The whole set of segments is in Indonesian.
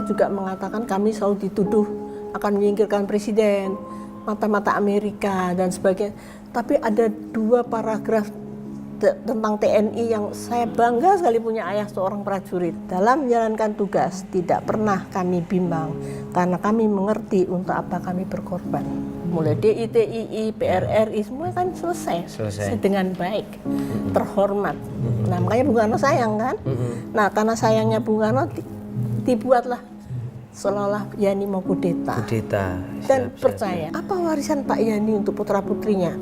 saya juga mengatakan kami selalu dituduh akan menyingkirkan presiden, mata-mata Amerika dan sebagainya. Tapi ada 2 paragraf tentang TNI yang saya bangga sekali punya ayah seorang prajurit. Dalam menjalankan tugas tidak pernah kami bimbang karena kami mengerti untuk apa kami berkorban. Mulai DITII, PRRI semua kan selesai dengan baik, terhormat. Nah makanya Bung Karno sayang kan. Nah karena sayangnya Bung Karno dibuatlah seolah-olah Yani mau kudeta. Dan percaya apa warisan Pak Yani untuk putra putrinya.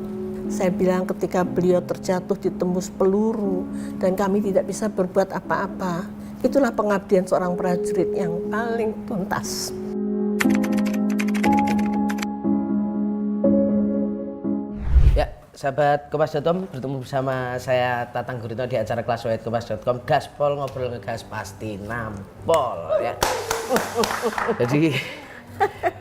Saya bilang ketika beliau terjatuh ditembus peluru dan kami tidak bisa berbuat apa-apa. Itulah pengabdian seorang prajurit yang paling tuntas. Ya, sahabat Kompas.com, bertemu bersama saya Tatang Guritno di acara Kelas White Kompas.com. Gaspol ngobrol ngegas pasti nampol ya. Jadi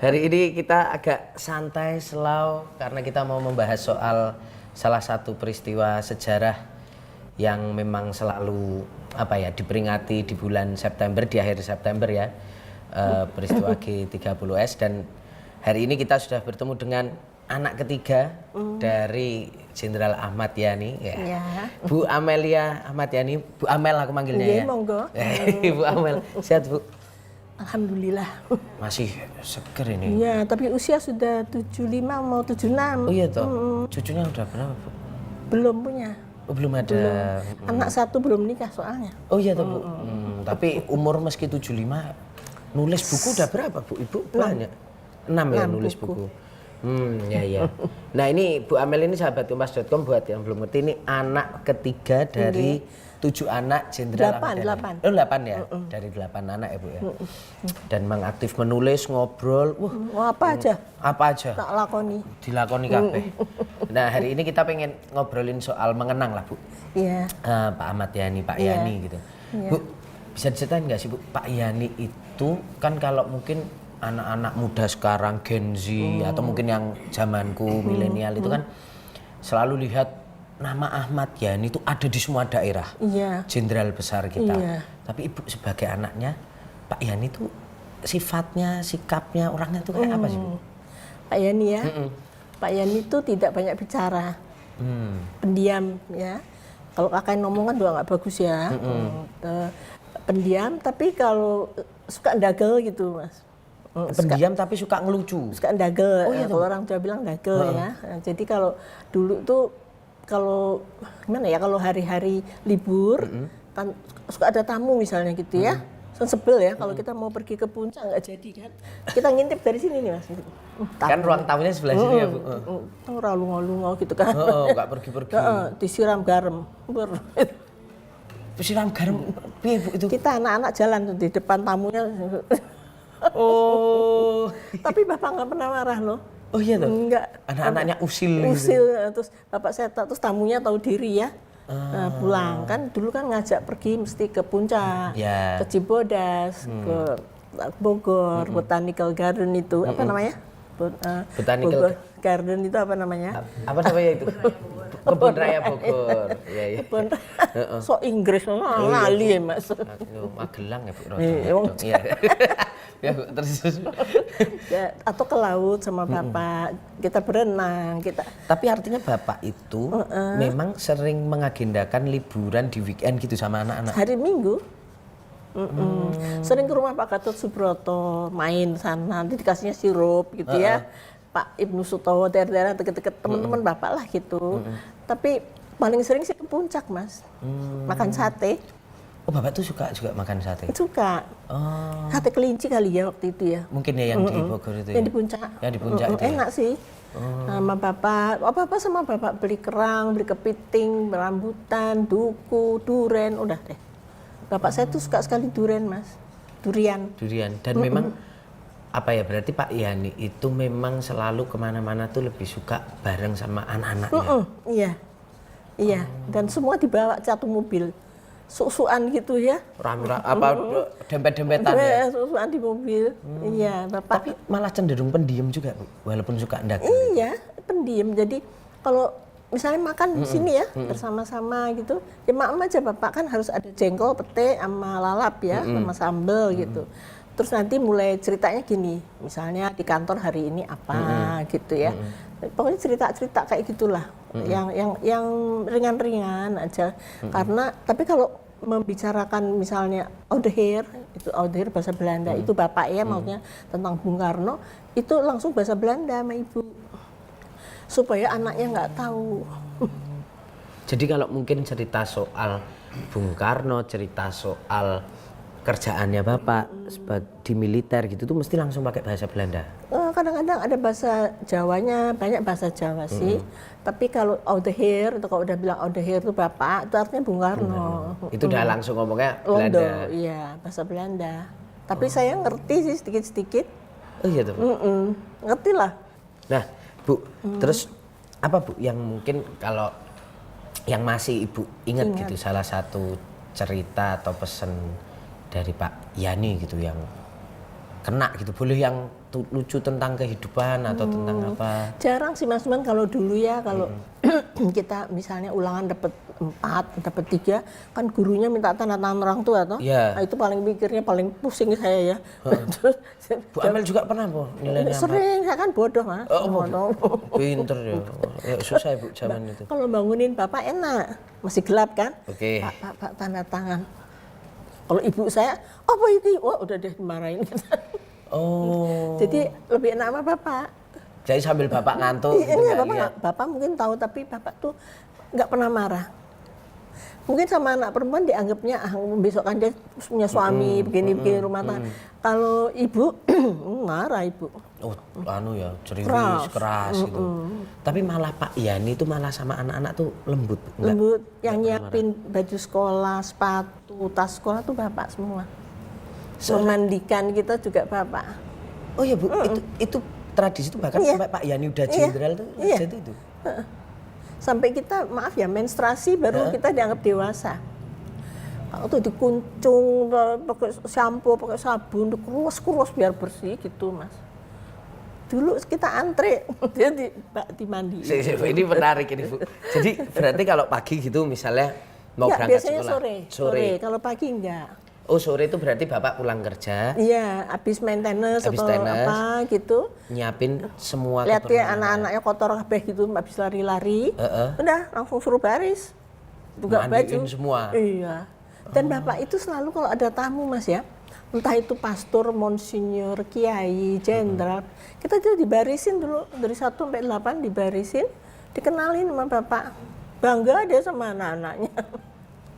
hari ini kita agak santai, slow, karena kita mau membahas soal salah satu peristiwa sejarah yang memang selalu diperingati di bulan September, di akhir September ya, peristiwa G30S. Dan hari ini kita sudah bertemu dengan anak ketiga dari Jenderal Ahmad Yani ya. Bu Amelia Ahmad Yani, Bu Amel aku manggilnya ya. Monggo. Bu Amel, sehat Bu? Alhamdulillah. Masih seger ini. Iya, tapi usia sudah 75 mau 76. Oh iya toh. Cucunya udah berapa, Bu? Belum punya. Oh, belum ada. Anak satu belum nikah soalnya. Oh iya toh, Bu. Tapi umur meski 75 nulis buku udah berapa, Bu? Ibu banyak. 6 ya nulis buku. Ya. Nah, ini Bu Amel ini sahabat Kompas.com, buat yang belum ngerti, ini anak ketiga dari 7 anak Jenderal Ahmad Yani. 8 ya? Dari 8 anak ya Bu ya. Dan memang aktif menulis, ngobrol. Apa aja? Apa aja? Tak lakoni. Dilakoni kabeh. Nah hari ini kita pengen ngobrolin soal mengenang lah Bu. Iya. Pak Ahmad Yani, Pak Yani gitu. Bu, bisa diceritain nggak sih Bu, Pak Yani itu kan kalau mungkin anak-anak muda sekarang Gen Z atau mungkin yang zamanku milenial itu kan selalu lihat nama Ahmad Yani itu ada di semua daerah, jenderal besar kita. Tapi Ibu sebagai anaknya, Pak Yani itu sifatnya, sikapnya, orangnya itu kayak apa sih Bu? Pak Yani ya, Pak Yani itu tidak banyak bicara, pendiam ya. Kalau kakak ngomong kan juga nggak bagus ya, pendiam. Tapi kalau suka ndagel gitu Mas. Pendiam tapi suka ngelucu. Suka ndagel, kalau orang Jawa bilang ndagel ya. Nah, jadi kalau dulu tuh kalau gimana ya, kalau hari-hari libur kan suka ada tamu misalnya gitu ya. Sebel ya kalau kita mau pergi ke puncak nggak jadi kan. Kita ngintip dari sini nih Mas. Kan ruang tamunya sebelah sini ya Bu. Lungo-lungo gitu kan. Nggak pergi-pergi. Disiram garam. Disiram garam piye Bu itu? Kita anak-anak jalan tuh di depan tamunya. Tapi Bapak nggak pernah marah loh. Oh iya toh? Enggak. Anak-anaknya usil Usil gitu. Terus Bapak saya terus tamunya tahu diri ya. Nah, pulang kan dulu kan ngajak pergi mesti ke puncak, ke Cibodas, ke Bogor, Botanical Garden itu apa namanya? Botanical Garden itu apa namanya? Apa namanya itu? Kebun Raya Bogor. Iya. Kebun so Inggris lali ya Mas. Magelang ya Bu. Iya. Ya Bu, terus. Ya, atau ke laut sama Bapak, kita berenang, kita. Tapi artinya Bapak itu memang sering mengagendakan liburan di weekend gitu sama anak-anak. Hari Minggu. Sering ke rumah Pak Gatot Subroto, main sana, nanti dikasihnya sirup gitu ya. Pak Ibnu Sutowo, daerah-daerah deket-deket teman-teman Bapak lah gitu. Tapi paling sering sih ke puncak Mas, makan sate. Oh Bapak tuh suka juga makan sate? Suka. Sate kelinci kali ya waktu itu ya. Mungkin ya yang di Bogor itu yang di puncak. Yang di puncak itu enak sih. Sama Bapak, sama Bapak beli kerang, beli kepiting, rambutan, duku, duren, udah deh. Bapak saya tuh suka sekali duren Mas, durian. Dan memang apa ya, berarti Pak Yani itu memang selalu kemana-mana tuh lebih suka bareng sama anak-anaknya. Iya. Dan semua dibawa satu mobil. Susuan gitu ya. Dempet-dempetan ya? Susuan di mobil. Iya, Bapak. Tapi malah cenderung pendiam juga Bu, walaupun suka ndagel. Iya, pendiam. Jadi kalau misalnya makan di sini ya, bersama-sama gitu, ya maklum aja Bapak kan harus ada jengkol, pete, sama lalap ya, sama sambel gitu. Terus nanti mulai ceritanya gini, misalnya di kantor hari ini apa gitu ya. Pokoknya cerita-cerita kayak gitulah, yang ringan-ringan aja. Karena tapi kalau membicarakan misalnya oudeheer, itu oudeheer bahasa Belanda, itu bapak ya maksudnya tentang Bung Karno, itu langsung bahasa Belanda sama ibu. Supaya anaknya nggak tahu. Jadi kalau mungkin cerita soal Bung Karno, cerita soal kerjaannya Bapak di militer gitu tuh mesti langsung pakai bahasa Belanda. Kadang-kadang ada bahasa Jawanya, banyak bahasa Jawa sih. Tapi kalau oudeheer, itu kalau udah bilang oudeheer itu Bapak, itu artinya Bung Karno. Itu udah langsung ngomongnya Londo, Belanda. iya bahasa Belanda. Tapi saya ngerti sih sedikit-sedikit. Oh iya tuh. Ngerti lah. Nah Bu, terus apa Bu yang mungkin kalau yang masih Ibu ingat gitu salah satu cerita atau pesan dari Pak Yani gitu yang kena gitu, boleh yang lucu tentang kehidupan atau tentang apa? Jarang sih Mas Man, kalau dulu ya kalau kita misalnya ulangan dapat 4, dapat 3, kan gurunya minta tanda tangan orang tua toh. Iya. Nah, itu paling mikirnya paling pusing saya ya. Terus Bu Amel juga pernah Bu nilainya 4? sering, saya kan bodoh Mas. Bodoh. Pinter ya. Ya susah ya Bu zaman itu. Kalau bangunin bapak enak, masih gelap kan? Oke. Pak tanda tangan. Kalau ibu saya, apa itu? Wah udah deh dimarahin. Oh. Jadi lebih enak sama bapak. Jadi sambil Bapak ngantuk gitu Iya, nggak lihat? bapak mungkin tahu, tapi bapak tuh nggak pernah marah. Mungkin sama anak perempuan dianggapnya besok kan dia punya suami begini-begini rumah tangga. Kalau ibu marah ibu. Oh, ya, ceriwis, keras gitu. Tapi malah Pak Yani itu malah sama anak-anak tuh lembut. Enggak? Lembut, yang nyiapin baju sekolah, sepatu, tas sekolah tuh bapak semua. Memandikan kita juga bapak. Oh iya Bu, itu tradisi itu bahkan sampai Pak Yani udah jenderal tuh itu. Sampai kita maaf ya menstruasi baru kita dianggap dewasa. Kalau tuh dikuncung, pakai shampoo, pakai sabun, dikurus-kurus biar bersih gitu Mas. Dulu kita antre, dia dimandi. Ini menarik ini Bu. Jadi berarti kalau pagi gitu misalnya mau berangkat biasanya sekolah. sore. Kalau pagi enggak. Oh sore itu berarti Bapak pulang kerja. Iya, habis main tenis atau apa gitu. Nyiapin semua Lihat ya anak-anaknya kotor kabeh gitu, habis lari-lari. Udah langsung suruh baris. Buka baju. Semua. Iya. Dan Bapak itu selalu kalau ada tamu Mas ya, entah itu pastor, monsinyur, kiai, jenderal, kita tuh dibarisin dulu dari 1 sampai 8 dibarisin, dikenalin sama Bapak. Bangga dia sama anak-anaknya.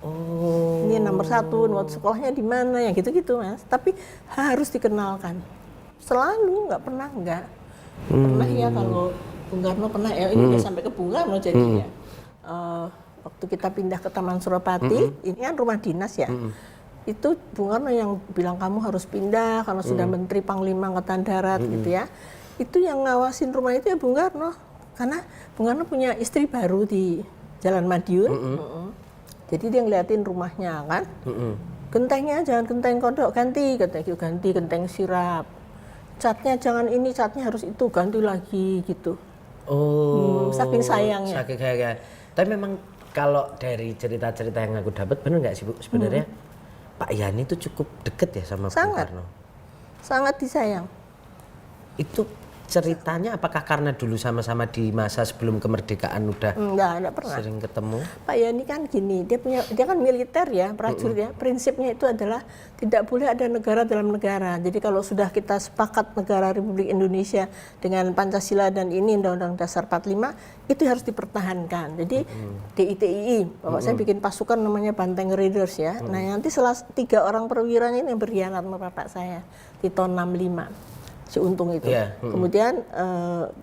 Oh. Ini nomor 1, nomor sekolahnya di mana ya gitu-gitu Mas. Tapi harus dikenalkan. Selalu, nggak pernah enggak. Pernah ya kalau Bung Karno pernah ya, ini udah sampai ke Bung Karno jadinya. Waktu kita pindah ke Taman Suropati, ini kan rumah dinas ya. Itu Bung Karno yang bilang kamu harus pindah karena sudah Menteri Panglima Angkatan Darat gitu ya. Itu yang ngawasin rumah itu ya Bung Karno. Karena Bung Karno punya istri baru di Jalan Madiun. Jadi dia ngeliatin rumahnya kan. Gentengnya jangan genteng kodok, ganti genteng sirap. Catnya jangan ini, catnya harus itu, ganti lagi gitu. Oh. Saking sayangnya. Saking sayangnya. Tapi memang kalau dari cerita-cerita yang aku dapat, benar nggak sih Bu? Sebenarnya Pak Yani itu cukup deket ya sama Bung Karno. Sangat disayang. Itu ceritanya apakah karena dulu sama-sama di masa sebelum kemerdekaan udah enggak pernah sering ketemu? Pak Yani kan gini, dia kan militer ya, prajurit ya. Prinsipnya itu adalah tidak boleh ada negara dalam negara. Jadi kalau sudah kita sepakat negara Republik Indonesia dengan Pancasila dan ini Undang-Undang Dasar 45 itu harus dipertahankan. Jadi DITII, Bapak saya bikin pasukan namanya Banteng Raiders ya. Nah nanti 3 orang perwiranya ini yang berkhianat sama bapak saya di tahun 65. Si Untung itu. Kemudian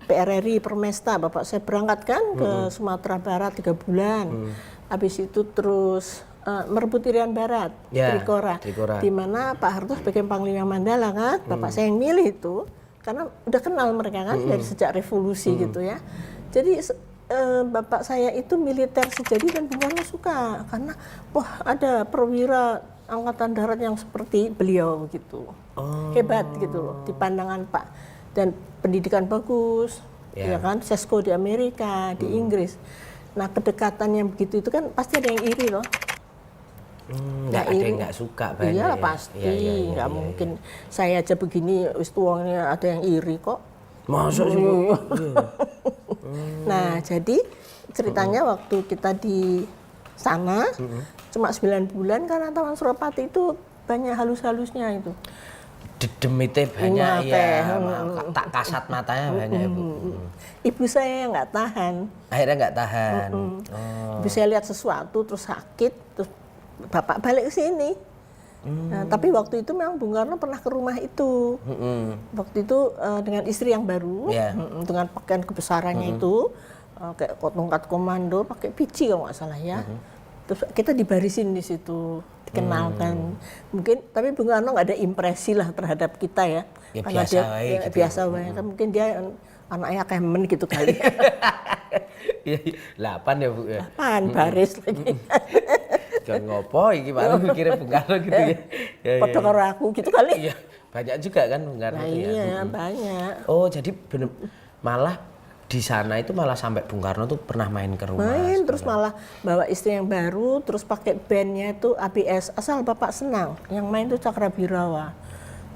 PRRI Permesta, bapak saya berangkatkan ke Sumatera Barat 3 bulan. Habis itu terus merebut Irian Barat, Trikora. Di mana Pak Harto sebagai Panglima Mandala kan, bapak saya yang milih itu karena udah kenal mereka kan dari sejak revolusi gitu ya. Jadi bapak saya itu militer sejati dan Bung Karno suka karena wah ada perwira Angkatan Darat yang seperti beliau gitu. Hebat gitu loh di pandangan Pak, dan pendidikan bagus ya kan, sesko di Amerika, di Inggris. Nah kedekatan yang begitu itu kan pasti ada yang iri loh. Nggak ada yang nggak suka banyak. Iya ya? pasti, Iya, nggak mungkin. Saya aja begini, wis tuangnya ada yang iri kok. Masuk sih. Bu? Nah, jadi ceritanya waktu kita di sana cuma 9 bulan karena Taman Suropati itu banyak halus-halusnya itu. Dedemite banyak tak kasat matanya banyak ya, Bu. Ibu saya yang nggak tahan. Akhirnya nggak tahan. Ibu saya lihat sesuatu terus sakit, terus bapak balik ke sini. Nah, tapi waktu itu memang Bung Karno pernah ke rumah itu. Waktu itu dengan istri yang baru, dengan pakaian kebesarannya itu, kayak tongkat komando, pakai pici kalau nggak salah ya. Terus kita dibarisin di situ, dikenalkan. Mungkin, tapi Bung Karno nggak ada impresi lah terhadap kita ya. Ya karena biasa dia gitu biasa banget. Kan mungkin dia anaknya kemen gitu kali. 8 ya Bu ya. 8 baris lagi. Jangan ngopo iki malah mikirnya Bung Karno gitu ya. Padha karo aku gitu kali. Iya, banyak juga kan Bung Karno Nah, itu ya. iya, banyak. Oh, jadi bener malah di sana itu malah sampai Bung Karno tuh pernah main ke rumah. Main terus malah bawa istri yang baru, terus pakai bandnya itu ABS, asal bapak senang. Yang main tuh Cakrabirawa.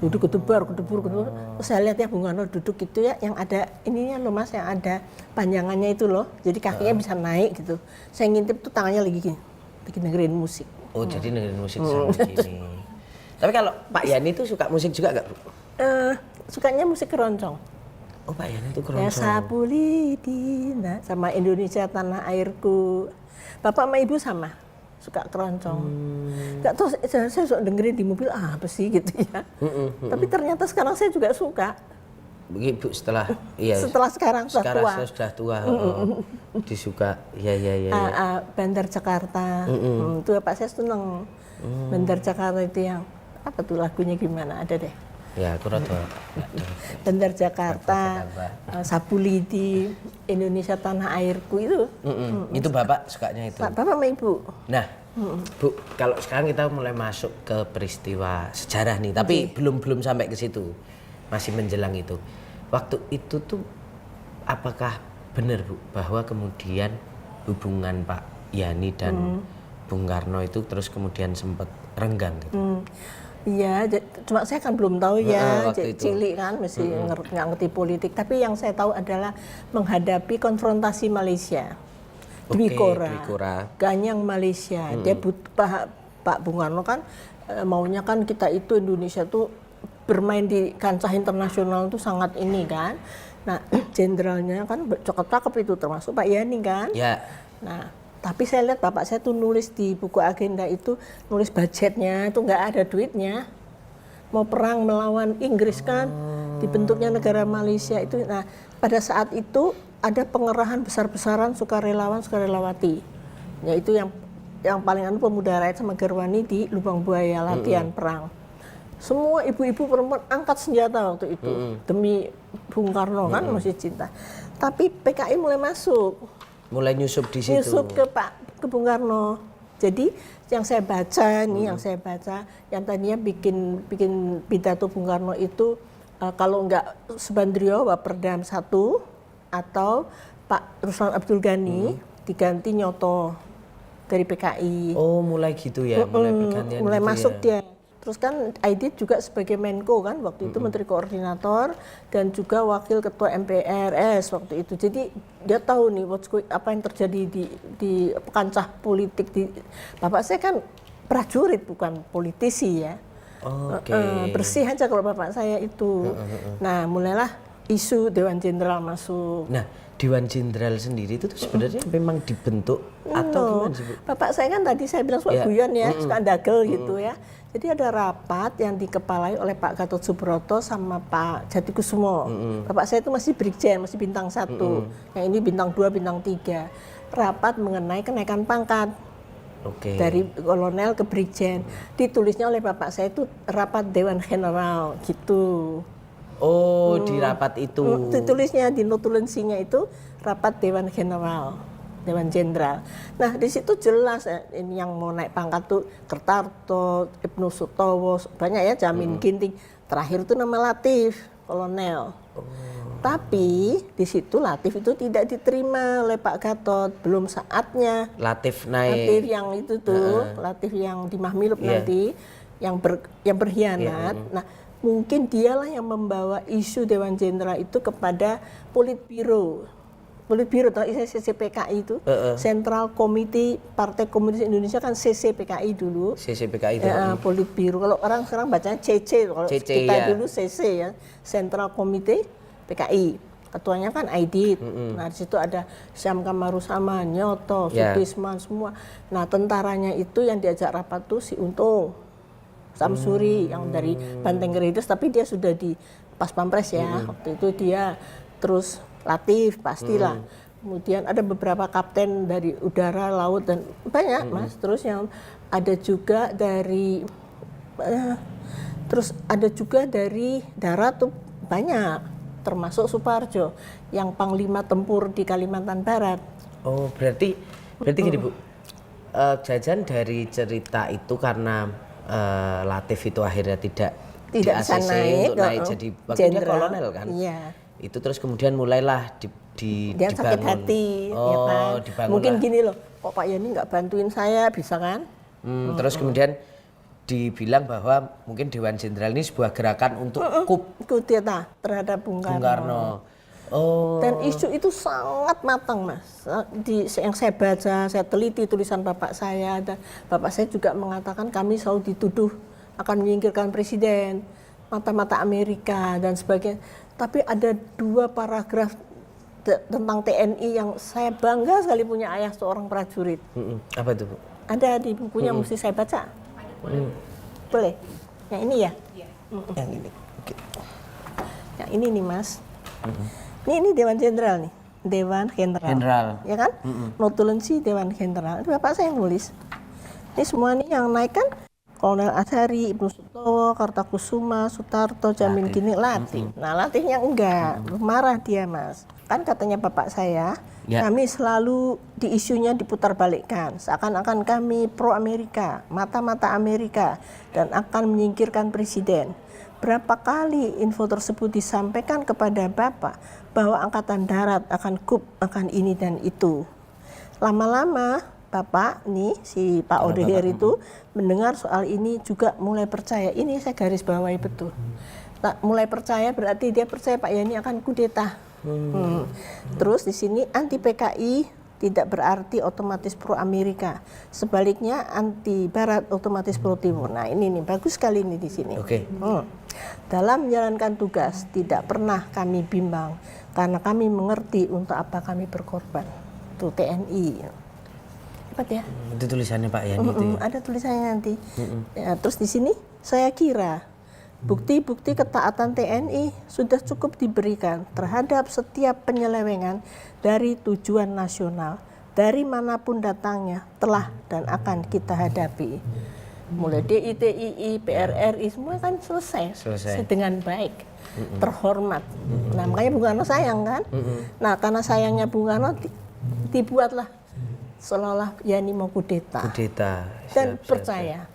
Duduk gedebur. Terus saya lihat ya Bung Karno duduk gitu ya, yang ada ininya loh Mas, yang ada panjangannya itu loh. Jadi kakinya bisa naik gitu. Saya ngintip tuh tangannya lagi gini, lagi dengerin musik. Oh, jadi dengerin musik sama gini. Tapi kalau Pak Yani tuh suka musik juga nggak, Bu? Sukanya musik keroncong. Oh, Pak Yani tuh Ya keroncong. Sapulidina sama Indonesia Tanah Airku. Bapak sama Ibu sama suka keroncong. Nggak tahu saya suka dengerin di mobil apa sih gitu ya. Tapi ternyata sekarang saya juga suka. Begitu setelah Sekarang sudah sekarang tua. saya sudah tua. Disuka. Iya. Bandar Jakarta. Itu Bapak saya seneng. Bandar Jakarta itu yang apa tuh lagunya gimana ada deh. Ya, aku rada. Bandar Jakarta, Sapulidi, Indonesia Tanah Airku itu. Itu Bapak sukanya itu. Bapak sama Ibu. Nah, Bu, kalau sekarang kita mulai masuk ke peristiwa sejarah nih, tapi belum sampai ke situ. Masih menjelang itu. Waktu itu tuh apakah benar, Bu, bahwa kemudian hubungan Pak Yani dan Bung Karno itu terus kemudian sempat renggang gitu? Iya, cuma saya kan belum tahu ya, waktu itu. cilik kan, mesti nggak ngerti politik. Tapi yang saya tahu adalah menghadapi konfrontasi Malaysia. Dwi Kora, Ganyang Malaysia. Dia Pak Bung Karno kan maunya kan kita itu Indonesia tuh bermain di kancah internasional tuh sangat ini kan. Nah, jenderalnya kan cakep-cakep itu termasuk Pak Yani kan. Ya. Nah, tapi saya lihat bapak saya tuh nulis di buku agenda itu, nulis budgetnya itu nggak ada duitnya. Mau perang melawan Inggris kan, dibentuknya negara Malaysia itu. Nah, pada saat itu ada pengerahan besar-besaran sukarelawan-sukarelawati. Yaitu yang paling pemuda rakyat sama Gerwani di Lubang Buaya latihan perang. Semua ibu-ibu perempuan angkat senjata waktu itu demi Bung Karno kan masih cinta. Tapi PKI mulai masuk. Mulai nyusup di situ. Nyusup ke Bung Karno. Jadi yang saya baca yang tadinya bikin pidato Bung Karno itu kalau enggak Subandrio Waperdam 1 atau Pak Ruslan Abdul Ghani diganti Nyoto dari PKI. Oh, mulai gitu ya, mulai pergantian Mulai gitu masuk ya. dia. Terus kan Aidit juga sebagai Menko kan waktu itu Menteri Koordinator dan juga Wakil Ketua MPRS waktu itu. Jadi dia tahu nih apa yang terjadi di kancah politik di Bapak saya kan prajurit bukan politisi ya. Oke. Bersih aja kalau bapak saya itu. Nah, mulailah isu Dewan Jenderal masuk. Nah, Dewan Jenderal sendiri itu tuh sebenarnya memang dibentuk atau gimana sih, Bu? Bapak saya kan tadi saya bilang suka guyon ya, suka dagel gitu ya. Jadi ada rapat yang dikepalai oleh Pak Gatot Subroto sama Pak Jatikusumo. Bapak saya itu masih Brigjen, masih bintang 1. Yang ini bintang 2, bintang 3. Rapat mengenai kenaikan pangkat. Oke. Dari kolonel ke Brigjen. Ditulisnya oleh Bapak saya itu rapat Dewan General gitu. Oh, di rapat itu. Ditulisnya di notulensinya itu rapat Dewan General, Dewan Jenderal. Nah, di situ jelas ini yang mau naik pangkat tuh Kertarto, Ibnu Sutowo, banyak ya, Jamin Ginting. Terakhir itu nama Latif. kolonel. Tapi di situ Latif itu tidak diterima oleh Pak Gatot, belum saatnya. Latif Latif naik. yang itu tuh, Latif yang di Mahmilub nanti, yang berkhianat. Nah, mungkin dialah yang membawa isu Dewan Jenderal itu kepada Politbiro. Politbiro atau CCPKI itu, Central Committee Partai Komunis Indonesia kan CCPKI dulu. CCPKI itu. Politbiro. Kalau orang sekarang bacanya CC, kalau CC, kita ya. dulu CC ya, Central Committee PKI. Ketuanya kan Aidit. Nah, di situ ada Syam Kamarusama, Nyoto, Sutisman semua. Nah, tentaranya itu yang diajak rapat tuh si Untung Samsuri yang dari Banteng Redes, tapi dia sudah di Pas Pampres ya. Waktu itu dia, terus Latif pastilah. Kemudian ada beberapa kapten dari udara, laut dan banyak Mas. Terus yang ada juga dari darat tuh banyak, termasuk Suparjo yang Panglima Tempur di Kalimantan Barat. Oh, berarti gini Bu. Jajan dari cerita itu karena Latif itu akhirnya tidak bisa ACC naik, untuk naik jadi waktu dia kolonel kan. Iya. Itu terus kemudian mulailah Dia sakit dibangun. hati, ya kan. Dibangun Mungkin lah. gini loh, kok Pak Yani nggak bantuin saya, bisa kan? Terus kemudian dibilang bahwa mungkin Dewan Jenderal ini sebuah gerakan untuk Kudeta terhadap Bung Karno. Oh. Dan isu itu sangat matang Mas. Yang saya baca, saya teliti tulisan bapak saya, dan bapak saya juga mengatakan kami selalu dituduh akan menyingkirkan presiden, mata-mata Amerika dan sebagainya. Tapi ada 2 paragraf tentang TNI yang saya bangga sekali punya ayah seorang prajurit. Apa itu Bu? Ada di bukunya, mesti saya baca. Boleh? Yang ini ya? Yang ini. Oke. Yang ini nih Mas. Ini Dewan Jenderal nih. Dewan Jenderal. Ya kan? Notulensi Dewan Jenderal. Itu bapak saya yang nulis. Ini semua nih yang naik kan Kolonel Azhari, Ibnu Sutowo, Kartakusuma, Sutarto, Jamin Ginting, Latif. Nah, Latifnya enggak, marah dia Mas. Kan katanya bapak saya, kami selalu di isunya diputarbalikkan. Seakan-akan kami pro Amerika, mata-mata Amerika, dan akan menyingkirkan presiden. Berapa kali info tersebut disampaikan kepada bapak bahwa Angkatan Darat akan akan ini dan itu. Lama-lama Bapak nih si Pak Odeher itu mendengar soal ini juga mulai percaya. Ini saya garis bawahi betul. Nah, mulai percaya berarti dia percaya Pak Yani akan kudeta. Terus di sini anti PKI tidak berarti otomatis pro Amerika. Sebaliknya anti Barat otomatis pro Timur. Nah, ini nih bagus sekali nih di sini. Oke. Dalam menjalankan tugas tidak pernah kami bimbang karena kami mengerti untuk apa kami berkorban. Itu TNI. Cepat ya. Itu tulisannya Pak Yani itu ya? Ada tulisannya nanti. Ya, terus di sini saya kira bukti-bukti ketaatan TNI sudah cukup diberikan terhadap setiap penyelewengan dari tujuan nasional dari manapun datangnya telah dan akan kita hadapi. Mulai DITII, PRRI semua kan selesai. Dengan baik, terhormat. Nah, makanya Bung Karno sayang kan. Nah, karena sayangnya Bung Karno dibuatlah seolah-olah Yani mau kudeta. Dan percaya.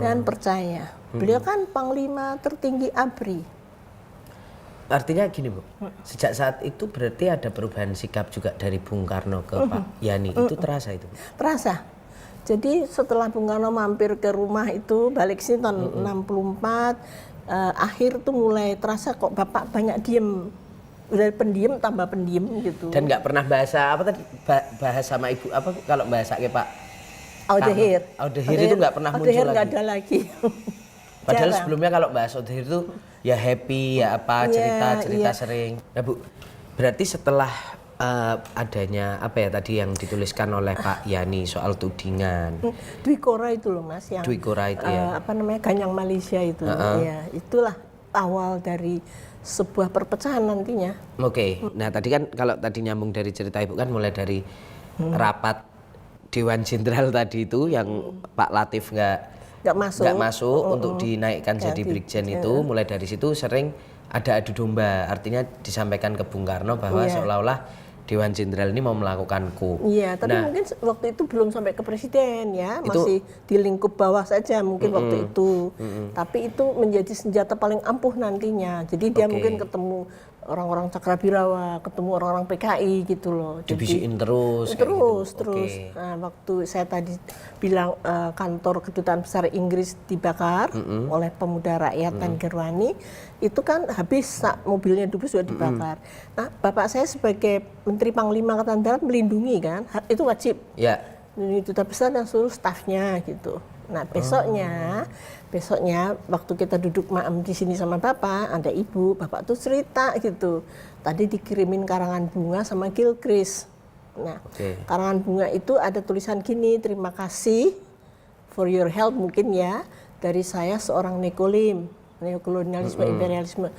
Dan percaya. Beliau kan Panglima tertinggi ABRI. Artinya gini Bu, sejak saat itu berarti ada perubahan sikap juga dari Bung Karno ke Pak Yani. Itu terasa itu? Terasa. Jadi setelah Bung Karno mampir ke rumah itu, balik sini tahun 64, akhir tuh mulai terasa kok Bapak banyak diem. Udah pendiam tambah pendiam gitu. Dan nggak pernah bahasa apa tadi, bahas sama ibu apa kalau bahasa kayak Pak Odeher. Odeher itu nggak pernah muncul Odeher lagi. nggak ada lagi. Padahal Jarang. sebelumnya kalau bahas Odeher itu ya happy ya apa cerita sering. Nah Bu, berarti setelah adanya apa ya tadi yang dituliskan oleh Pak Yani soal tudingan. Dwi Kora itu loh Mas yang Dwi Kora itu ya. apa namanya Ganyang Malaysia itu. Ya, itulah awal dari sebuah perpecahan nantinya. Oke. Nah tadi kan kalau tadi nyambung dari cerita Ibu kan mulai dari rapat Dewan Jenderal tadi itu yang Pak Latif nggak masuk untuk dinaikkan jadi Brigjen itu. Mulai dari situ sering ada adu domba. Artinya disampaikan ke Bung Karno bahwa seolah-olah Dewan Jenderal ini mau melakukan coup. Iya, tapi mungkin waktu itu belum sampai ke presiden ya, masih di lingkup bawah saja mungkin waktu itu. Tapi itu menjadi senjata paling ampuh nantinya. Jadi dia mungkin ketemu orang-orang Cakrabirawa, ketemu orang-orang PKI gitu loh. Dibisikin terus. Terus. Oke. Nah, waktu saya tadi bilang kantor kedutaan besar Inggris dibakar oleh pemuda rakyat dan Gerwani, itu kan habis mobilnya dulu sudah dibakar. Nah, bapak saya sebagai Menteri Panglima Angkatan Darat melindungi kan, itu wajib. Ya. Ini duta besar dan seluruh stafnya gitu. Nah besoknya waktu kita duduk maem di sini sama bapak, ada ibu, bapak tuh cerita gitu. Tadi dikirimin karangan bunga sama Gilchrist. Nah karangan bunga itu ada tulisan gini, terima kasih for your help mungkin ya dari saya seorang nekolim, neokolonialisme, imperialisme.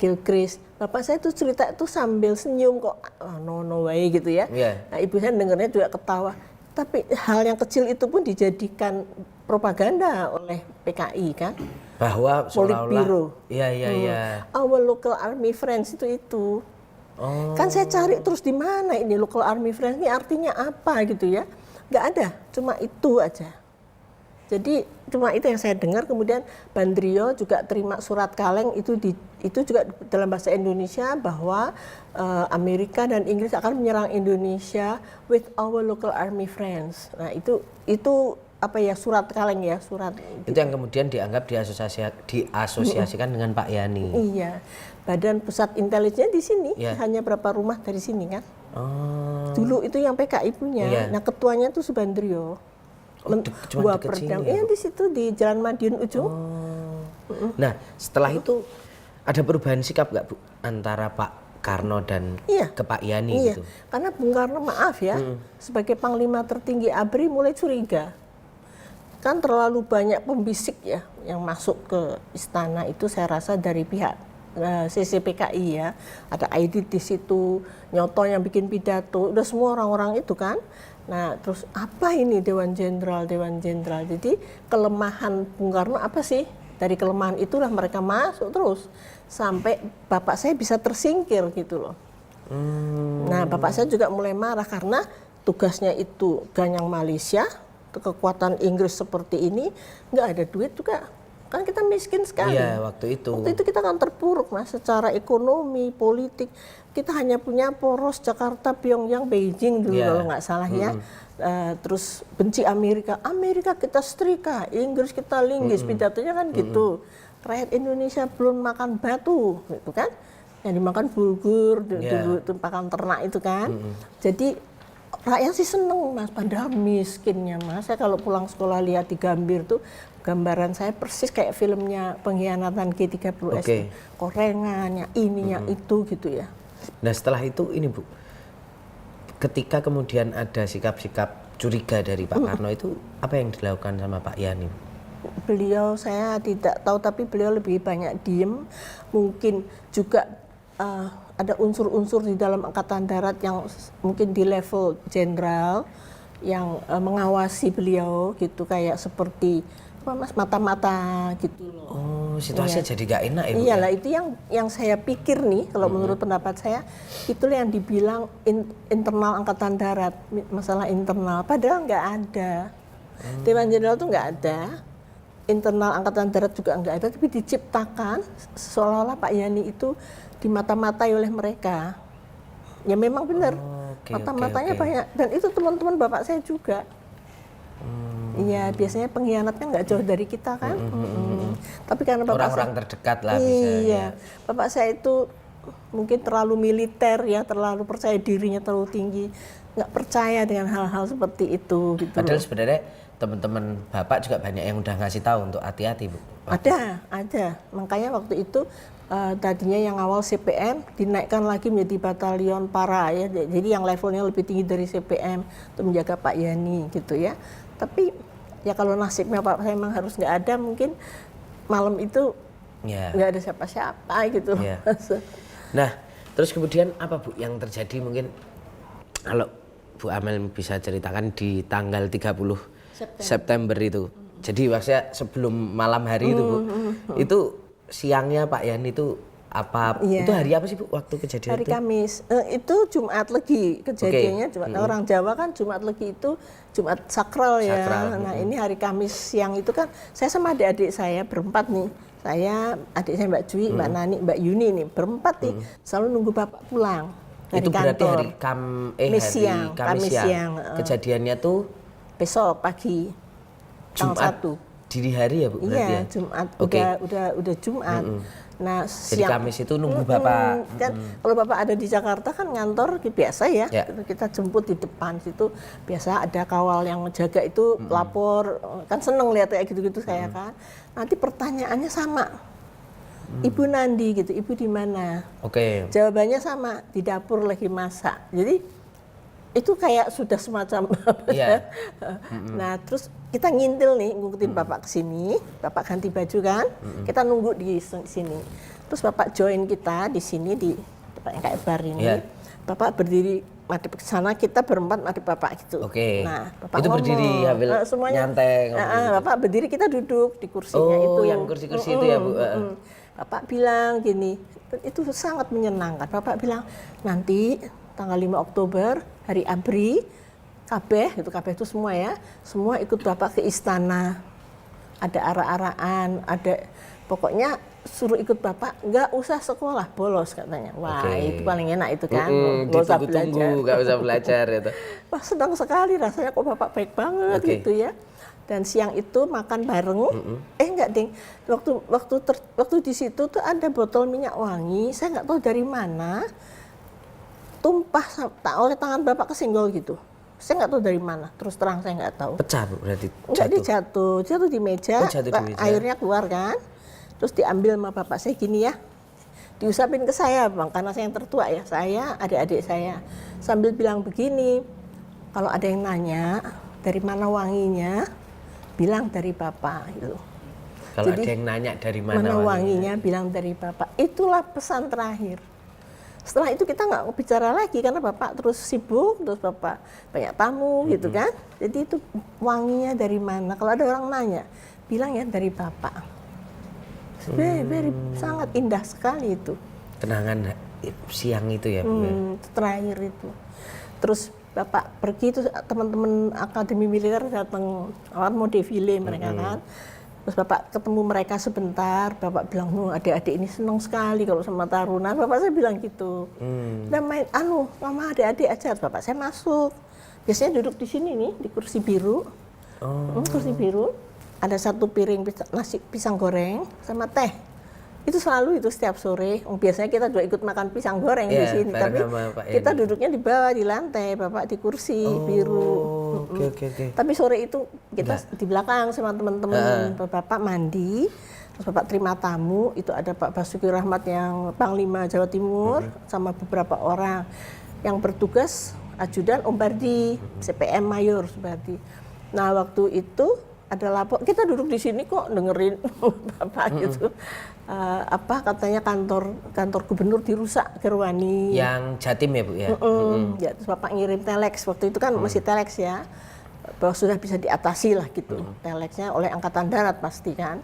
Gilchrist, bapak saya tuh cerita itu sambil senyum kok, no way gitu ya. Nah ibu saya dengarnya juga ketawa. Tapi hal yang kecil itu pun dijadikan propaganda oleh PKI kan, bahwa Politbiro. Iya. Our local army friends itu. Kan saya cari terus di mana ini local army friends ini artinya apa gitu ya? Nggak ada, cuma itu aja. Jadi cuma itu yang saya dengar. Kemudian Bandrio juga terima surat kaleng itu juga dalam bahasa Indonesia bahwa Amerika dan Inggris akan menyerang Indonesia with our local army friends. Nah itu apa ya, surat kaleng ya, surat itu yang kemudian dianggap diasosiasikan dengan Pak Yani. Iya, Badan Pusat Intelijen di sini, hanya berapa rumah dari sini kan. Dulu itu yang PKI punya. Nah ketuanya tuh Subandrio. Cuma deket sini. Iya di situ di Jalan Madiun ujung. Nah setelah itu ada perubahan sikap nggak Bu antara Pak Karno dan ke Pak Yani gitu? Karena Bung Karno maaf ya, sebagai Panglima tertinggi ABRI mulai curiga. Kan terlalu banyak pembisik ya yang masuk ke istana itu, saya rasa dari pihak CCPKI ya. Ada Aidit di situ, Nyoto yang bikin pidato, udah semua orang-orang itu kan. Nah terus apa ini Dewan Jenderal. Jadi kelemahan Bung Karno apa sih? Dari kelemahan itulah mereka masuk terus sampai bapak saya bisa tersingkir gitu loh. Nah bapak saya juga mulai marah karena tugasnya itu ganyang Malaysia, kekuatan Inggris seperti ini, nggak ada duit juga. Kan kita miskin sekali. Iya, waktu itu kita kan terpuruk mas, secara ekonomi, politik. Kita hanya punya poros Jakarta, Pyongyang, Beijing dulu kalau nggak salah ya. Terus benci Amerika kita setrika, Inggris kita linggis, pidatonya kan gitu. Rakyat Indonesia belum makan batu, gitu kan? Yang dimakan bulgur, dulu itu pakan ternak itu kan. Jadi rakyat sih seneng mas, padahal miskinnya mas. Saya kalau pulang sekolah lihat di Gambir tuh, gambaran saya persis kayak filmnya Pengkhianatan G30S. Korengannya, ininya itu gitu ya. Nah setelah itu ini Bu, ketika kemudian ada sikap-sikap curiga dari Pak Karno itu, apa yang dilakukan sama Pak Yani? Beliau saya tidak tahu, tapi beliau lebih banyak diem. Mungkin juga ada unsur-unsur di dalam Angkatan Darat yang mungkin di level jenderal yang mengawasi beliau gitu, kayak seperti apa mas, mata-mata gitu loh. Oh, situasinya jadi gak enak ya Bu? Iyalah, itu yang saya pikir nih, kalau menurut pendapat saya, itulah yang dibilang internal Angkatan Darat, masalah internal, padahal nggak ada. Dewan Jenderal itu nggak ada, internal Angkatan Darat juga nggak ada, tapi diciptakan seolah-olah Pak Yani itu dimata-matai oleh mereka. Ya memang benar, mata-matanya banyak, dan itu teman-teman bapak saya juga. Iya, biasanya pengkhianatnya nggak jauh dari kita kan. Tapi karena bapak orang-orang terdekat lah iya, bisa. Bapak saya itu mungkin terlalu militer ya, terlalu percaya dirinya terlalu tinggi, nggak percaya dengan hal-hal seperti itu. Gitu. Padahal sebenarnya teman-teman bapak juga banyak yang udah ngasih tahu untuk hati-hati Bu. Ada. Makanya waktu itu tadinya yang awal CPM dinaikkan lagi menjadi batalion para ya, jadi yang levelnya lebih tinggi dari CPM untuk menjaga Pak Yani gitu ya. Tapi ya kalau nasibnya Pak saya memang harus nggak ada, mungkin malam itu nggak ada siapa-siapa gitu. Nah terus kemudian apa Bu yang terjadi, mungkin kalau Bu Amel bisa ceritakan di tanggal 30 September itu. Jadi maksudnya sebelum malam hari itu Bu, itu siangnya Pak Yani itu apa Iya. itu hari apa sih Bu waktu kejadian Hari itu? Kamis. Itu Jumat Legi kejadiannya. Orang Jawa kan Jumat Legi itu Jumat sakral ya. Sakral, Nah ini hari Kamis siang itu kan saya sama adik-adik saya berempat nih. Saya, adik saya Mbak Jui, Mbak Nani, Mbak Yuni nih berempat nih selalu nunggu bapak pulang dari Itu berarti kantor. hari Kamis siang, Kamis Kamis siang. siang, Kejadiannya tuh Besok pagi tanggal Jumat 1. dini hari ya Bu berarti Iya, ya? Jumat. Oke. Udah Jumat. Nah, Jadi Kamis itu nunggu Bapak. Kan kalau Bapak ada di Jakarta kan ngantor biasa ya. Ya. Kita jemput di depan situ. Biasa ada kawal yang jaga itu lapor. Kan seneng lihat kayak gitu-gitu saya kan. Nanti pertanyaannya sama. Ibu Nandi gitu, Ibu di mana? Oke. Jawabannya sama, di dapur lagi masak. Jadi itu kayak sudah semacam apa Iya. ya. Nah, terus kita ngintil nih ngikutin Bapak ke sini, Bapak ganti baju kan, kita nunggu di sini. Terus Bapak join kita di sini di tempat yang kayak bar ini. Iya. Bapak berdiri madep ke sana, kita berempat madep Bapak gitu. Oke. Nah, Bapak Itu berdiri sambil nyantai ngomong. Bapak berdiri, kita duduk di kursinya Oh, itu. yang kursi-kursi itu ya Bu. Bapak bilang gini, itu sangat menyenangkan. Bapak bilang nanti tanggal 5 Oktober hari ABRI, kabeh itu semua ya, semua ikut Bapak ke istana. Ada arah-arahan, ada pokoknya suruh ikut Bapak, nggak usah sekolah, bolos katanya. Wah, Oke. itu paling enak itu kan, nggak usah belajar. Ditunggu-tunggu, nggak usah belajar itu. Wah, senang sekali rasanya kok Bapak baik banget Oke. gitu ya. Dan siang itu makan bareng. Enggak, Ding. Waktu di situ tuh ada botol minyak wangi, saya nggak tahu dari mana. Tumpah oleh tangan Bapak kesenggol gitu. Saya nggak tahu dari mana. Terus terang saya nggak tahu. Pecah Bu berarti Enggak, dia jatuh. jatuh di meja. Oh, jatuh di meja. Airnya keluar kan. Terus diambil sama Bapak saya gini ya. Diusapin ke saya, Bang, karena saya yang tertua ya. Saya, adik-adik saya. Sambil bilang begini, kalau ada yang nanya dari mana wanginya, bilang dari Bapak gitu. Kalau Jadi, ada yang nanya dari mana Mana wanginya. wanginya, bilang dari Bapak. Itulah pesan terakhir. Setelah itu kita nggak bicara lagi karena Bapak terus sibuk, terus Bapak banyak tamu gitu kan. Jadi itu wanginya dari mana? Kalau ada orang nanya, bilang ya dari Bapak. Sangat indah sekali itu. Kenangan siang itu ya Bu. Ya? Itu terakhir itu. Terus Bapak pergi, terus teman-teman Akademi Militer datang, awal mau defile mereka kan. Terus Bapak ketemu mereka sebentar, Bapak bilang, adik-adik ini senang sekali kalau sama Taruna. Bapak saya bilang gitu. Dan main, mama adik-adik aja. Bapak saya masuk. Biasanya duduk di sini nih, di kursi biru. Kursi biru. Ada satu piring nasi pisang goreng sama teh. Itu selalu itu setiap sore. Biasanya kita juga ikut makan pisang goreng di Iya, sini. bareng Tapi sama Pak kita Edi. duduknya di bawah, di lantai. Bapak di kursi biru. Oke. Tapi sore itu kita di belakang sama teman-teman. Bapak mandi, terus Bapak terima tamu. Itu ada Pak Basuki Rahmat yang Panglima Jawa Timur sama beberapa orang yang bertugas ajudan Om Bardi, CPM Mayor Bardi. Nah waktu itu ada lapor, kita duduk di sini kok dengerin Bapak gitu. Katanya kantor gubernur dirusak Gerwani. Yang Jatim ya Bu ya. Ya, terus Bapak ngirim telex, waktu itu kan masih telex ya, bahwa sudah bisa diatasi lah gitu, telexnya oleh Angkatan Darat pasti kan.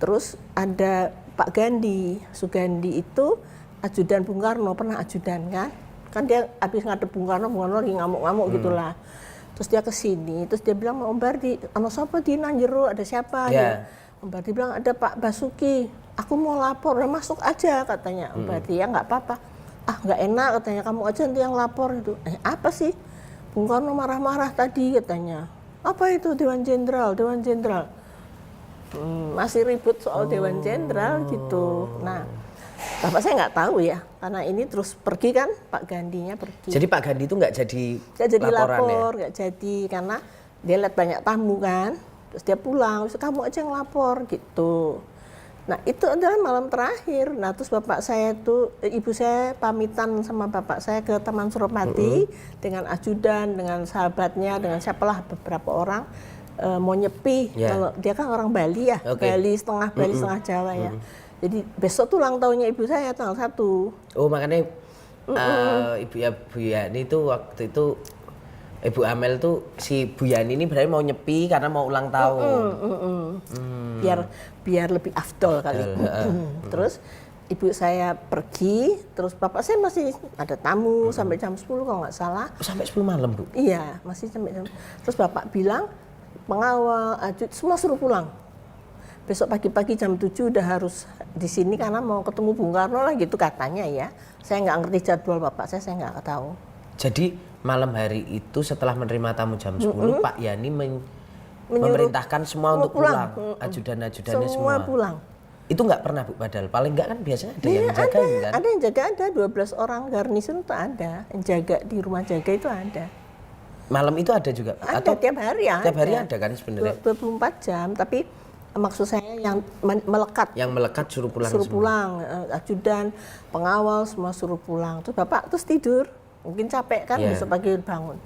Terus ada Pak Gandhi, Sugandi itu ajudan Bung Karno, pernah ajudan kan dia habis ngadep Bung Karno lagi ngamuk-ngamuk gitulah. Terus dia ke sini, terus dia bilang, Om Bardi, ana siapa di nang jero, ada siapa? Ya. Om Bardi bilang, ada Pak Basuki, aku mau lapor, udah masuk aja katanya. Om Bardi, ya nggak apa-apa. Nggak enak katanya, kamu aja nanti yang lapor itu. Apa sih? Bung Karno marah-marah tadi katanya. Apa itu Dewan Jenderal? Masih ribut soal Dewan Jenderal gitu. Nah, Bapak saya nggak tahu ya, karena ini terus pergi kan, Pak Gandinya pergi. Jadi Pak Gandhi itu nggak jadi Nggak jadi laporan lapor, ya? nggak jadi karena dia lihat banyak tamu kan, terus dia pulang, terus kamu aja yang lapor gitu. Nah itu adalah malam terakhir. Nah terus bapak saya tuh, ibu saya pamitan sama bapak saya ke Taman Suropati dengan ajudan, dengan sahabatnya, dengan siapalah beberapa orang mau nyepi. Kalau dia kan orang Bali ya, Bali setengah Jawa ya. Jadi besok tuh ulang tahunnya ibu saya tanggal 1. Oh makanya ibu ya Bu Yani itu waktu itu Ibu Amel tuh si Bu Yani ini berarti mau nyepi karena mau ulang tahun. Biar lebih afdol kali. Terus ibu saya pergi, terus bapak saya masih ada tamu sampai jam 10 kalau nggak salah. Sampai 10 malam, Bu? Iya, masih sampai jam. Terus bapak bilang, pengawal, ajut, semua suruh pulang. Besok pagi-pagi jam 7 udah harus di sini karena mau ketemu Bung Karno lah gitu katanya ya. Saya nggak ngerti jadwal bapak saya nggak tahu. Jadi malam hari itu setelah menerima tamu jam 10, Pak Yani memerintahkan semua untuk pulang. Ajudan-ajudannya semua pulang. Itu nggak pernah, Bu, padahal paling nggak kan biasanya ada yang jagain kan? Ada yang jaga, ada 12 orang garnison itu ada, yang jaga di rumah jaga itu ada. Malam itu ada juga? Ada, atau tiap hari ada. Tiap hari ada kan sebenarnya? 24 jam, tapi maksud saya yang melekat. Yang melekat suruh pulang Suruh semua? pulang, ajudan, pengawal semua suruh pulang. Terus bapak terus tidur, mungkin capek kan, besok pagi bangun.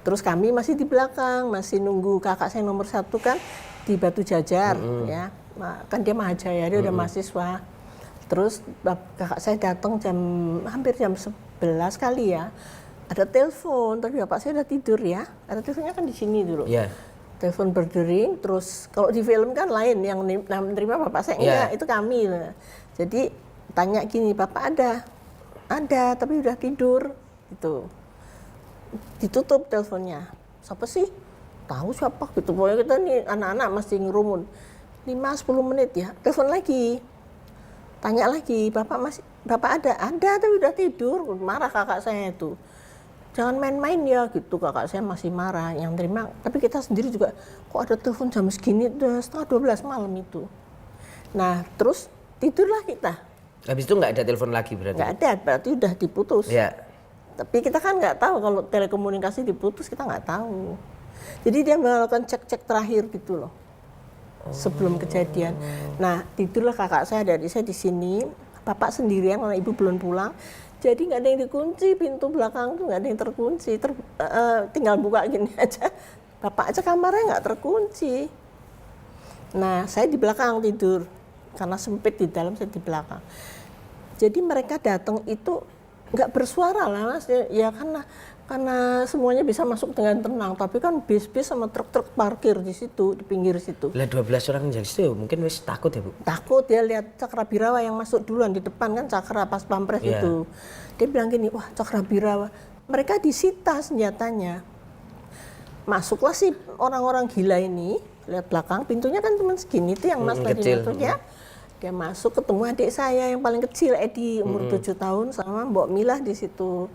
Terus kami masih di belakang, masih nunggu kakak saya nomor 1 kan di Batu Jajar ya. Kan dia Mahajaya, dia udah mahasiswa. Terus kakak saya datang hampir jam 11 kali ya. Ada telepon, tapi bapak saya udah tidur ya. Ada teleponnya kan di sini dulu. Iya. Telepon berdering, terus kalau di film kan lain, yang menerima bapak saya enggak, itu kami. Jadi tanya gini, bapak ada, tapi udah tidur, gitu. Ditutup teleponnya. Siapa sih? Tahu siapa gitu. Pokoknya kita nih anak-anak masih ngerumun. 5-10 menit ya, telepon lagi. Tanya lagi, bapak ada, tapi udah tidur. Marah kakak saya itu. Jangan main-main ya gitu, kakak saya masih marah yang terima. Tapi kita sendiri juga, kok ada telepon jam segini, udah setengah 12 malam itu. Nah terus tidurlah kita. Habis itu nggak ada telepon lagi berarti? Nggak ada, berarti udah diputus. Ya. Tapi kita kan nggak tahu kalau telekomunikasi diputus, kita nggak tahu. Jadi dia melakukan cek-cek terakhir gitu loh. Sebelum kejadian. Nah tidurlah kakak saya, dari saya di sini, bapak sendirian karena ibu belum pulang. Jadi nggak ada yang dikunci, pintu belakang tuh nggak ada yang terkunci, tinggal buka gini aja. Bapak aja kamarnya nggak terkunci. Nah saya di belakang tidur, karena sempit di dalam, saya di belakang. Jadi mereka datang itu nggak bersuara lah mas, ya karena semuanya bisa masuk dengan tenang. Tapi kan bis-bis sama truk-truk parkir di situ, di pinggir situ. Lah 12 orang yang jadi itu mungkin wis takut ya, Bu? Takut ya, lihat Cakrabirawa yang masuk duluan di depan kan, Cakra pas pampres itu. Dia bilang gini, wah Cakrabirawa. Mereka disita senjatanya. Masuklah si orang-orang gila ini, lihat belakang, pintunya kan cuma segini tuh yang mas tadi masuk ya. Dia masuk, ketemu adik saya yang paling kecil, Edi, umur 7 tahun, sama Mbok Milah di situ.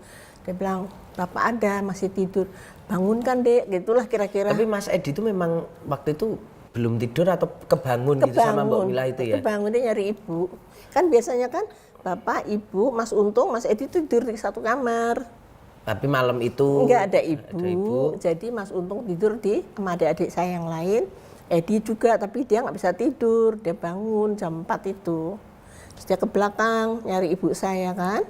Dia bilang, bapak ada, masih tidur. Bangunkan dek, gitulah kira-kira. Tapi Mas Edi itu memang waktu itu belum tidur atau kebangun gitu sama Mbak Mila itu ya? Kebangun, dia nyari ibu. Kan biasanya kan bapak, ibu, Mas Untung, Mas Edi tidur di satu kamar. Tapi malam itu enggak ada ibu. Jadi Mas Untung tidur sama adik-adik saya yang lain. Edi juga, tapi dia nggak bisa tidur. Dia bangun jam 4 itu. Terus dia ke belakang nyari ibu saya kan.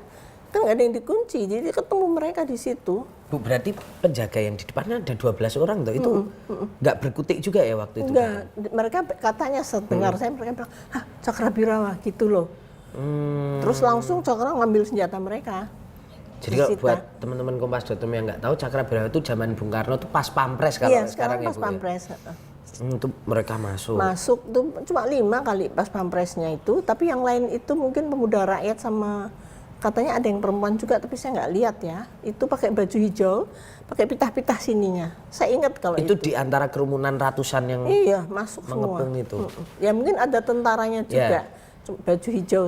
Kan nggak ada yang dikunci, jadi ketemu mereka di situ. Bu, berarti penjaga yang di depannya ada 12 orang tuh, itu nggak berkutik juga ya waktu itu? Enggak, mereka katanya sedengar saya, mereka bilang, ah Cakrabirawa gitu loh. Terus langsung Cakra ngambil senjata mereka. Jadi kalau buat teman-teman Kompas.com yang nggak tahu, Cakrabirawa itu zaman Bung Karno tuh pas pampres kalau sekarang ya, pas Bu, pampres. Itu mereka masuk. Masuk tuh cuma 5 kali pas pampresnya itu, tapi yang lain itu mungkin pemuda rakyat sama katanya ada yang perempuan juga, tapi saya nggak lihat ya. Itu pakai baju hijau, pakai pitah-pitah sininya. Saya ingat kalau itu. Itu di antara kerumunan ratusan yang masuk mengepung semua. itu. Ya mungkin ada tentaranya juga. Baju hijau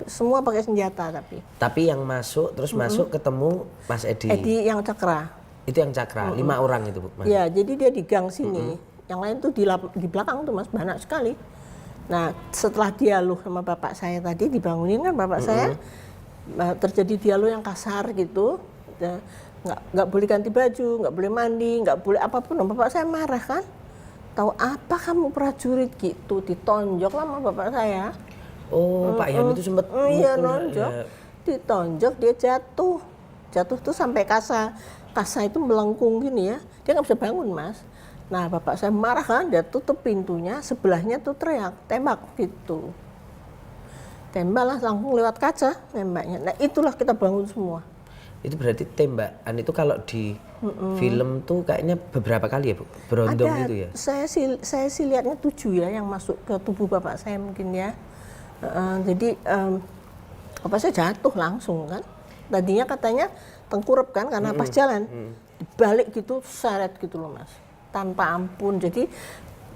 semua pakai senjata tapi. Tapi yang masuk terus masuk ketemu Mas Edi. Edi yang Cakra. Itu yang Cakra, 5 orang itu, Bu. Mas. Ya, jadi dia di gang sini. Yang lain tuh di belakang tuh Mas, banyak sekali. Nah, setelah dialog sama bapak saya tadi, dibangunin kan bapak saya. Terjadi dialog yang kasar gitu, nggak boleh ganti baju, nggak boleh mandi, nggak boleh apapun. Bapak saya marah kan, tahu apa kamu prajurit gitu, ditonjok lah sama bapak saya. Oh, Pak Yani itu sempat nonjok, ditonjok, dia jatuh tuh sampai kasa itu melengkung gini ya, dia nggak bisa bangun mas. Nah bapak saya marah kan, dia tutup pintunya, sebelahnya tuh teriak, tembak gitu. Tembak lah langsung lewat kaca nembaknya. Nah itulah kita bangun semua. Itu berarti tembakan itu kalau di film tuh kayaknya beberapa kali ya, Bu? Berondong ada, itu ya? Saya sih lihatnya 7 ya yang masuk ke tubuh bapak saya mungkin ya. Jadi Bapak saya jatuh langsung kan. Tadinya katanya tengkurap kan karena pas jalan. Dibalik gitu, seret gitu loh Mas. Tanpa ampun. Jadi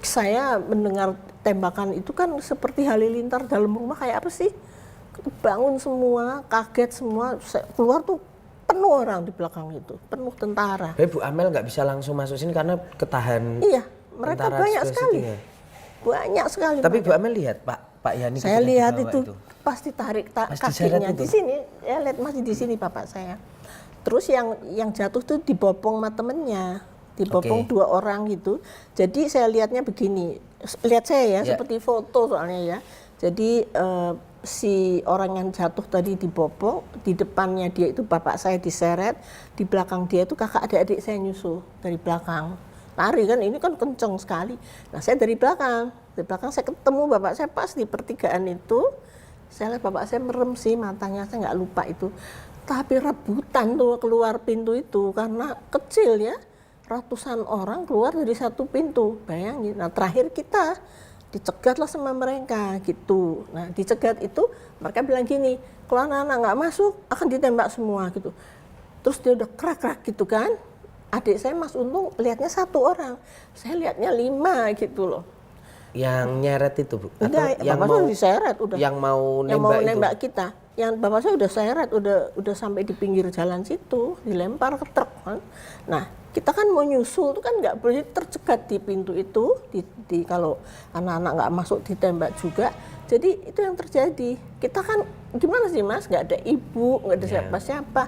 saya mendengar tembakan itu kan seperti halilintar dalam rumah kayak apa sih? Bangun semua, kaget semua. Saya keluar tuh penuh orang di belakang itu, penuh tentara. Tapi Bu Amel nggak bisa langsung masuk sini karena ketahan. Iya, mereka tentara banyak sebelah sekali. situ ya? Banyak sekali. Tapi mereka. Bu Amel lihat Pak Yani Saya ketika lihat dibawa itu pasti tarik Pas diseret kakinya itu? di sini. Ya lihat masih di sini bapak saya. Terus yang jatuh tuh dibopong sama temennya, dibopong Oke. 2 orang gitu. Jadi saya lihatnya begini, lihat saya ya Ya. seperti foto soalnya ya. Jadi si orang yang jatuh tadi dibopong, di depannya dia itu bapak saya diseret, di belakang dia itu kakak adik-adik saya nyusul dari belakang. Lari kan, ini kan kenceng sekali. Nah saya dari belakang saya ketemu bapak saya pas di pertigaan itu. Saya lihat bapak saya merem sih matanya, saya nggak lupa itu. Tapi rebutan tuh keluar pintu itu karena kecil ya. Ratusan orang keluar dari satu pintu, bayangin. Nah terakhir kita dicegatlah sama mereka gitu. Nah dicegat itu mereka bilang gini, kalau anak-anak nggak masuk akan ditembak semua gitu. Terus dia udah kerak-kerak gitu kan. Adik saya Mas Untung lihatnya 1 orang, saya lihatnya 5 gitu loh. Yang nyeret itu Bu? Atau Enggak, yang bapak mau saya diseret udah. yang mau Yang mau nembak itu? nembak kita. Yang bapak saya udah seret, udah sampai di pinggir jalan situ, dilempar ke truk kan. Nah, kita kan mau nyusul itu kan nggak boleh tercegat di pintu itu, kalau anak-anak nggak masuk ditembak juga. Jadi itu yang terjadi. Kita kan gimana sih Mas? Nggak ada ibu, nggak ada siapa-siapa.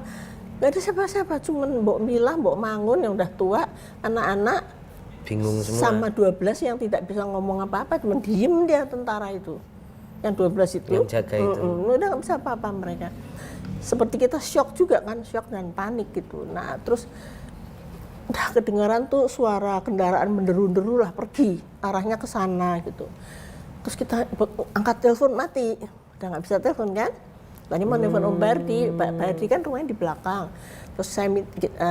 Nggak ada siapa-siapa, cuman Mbok Mila, Mbok Mangun yang udah tua, anak-anak Bingung semua. sama 12 yang tidak bisa ngomong apa-apa, cuma diem dia tentara itu. Yang 12 itu. Yang jaga itu. Udah nggak bisa apa-apa mereka. Seperti kita shock juga kan, shock dan panik gitu. Nah terus udah kedengaran tuh suara kendaraan menderu-deru lah pergi, arahnya ke sana gitu. Terus kita angkat telepon mati, udah nggak bisa telepon kan. Tadi mau nelfon Om Bardi, Pak Bardi kan rumahnya di belakang. Terus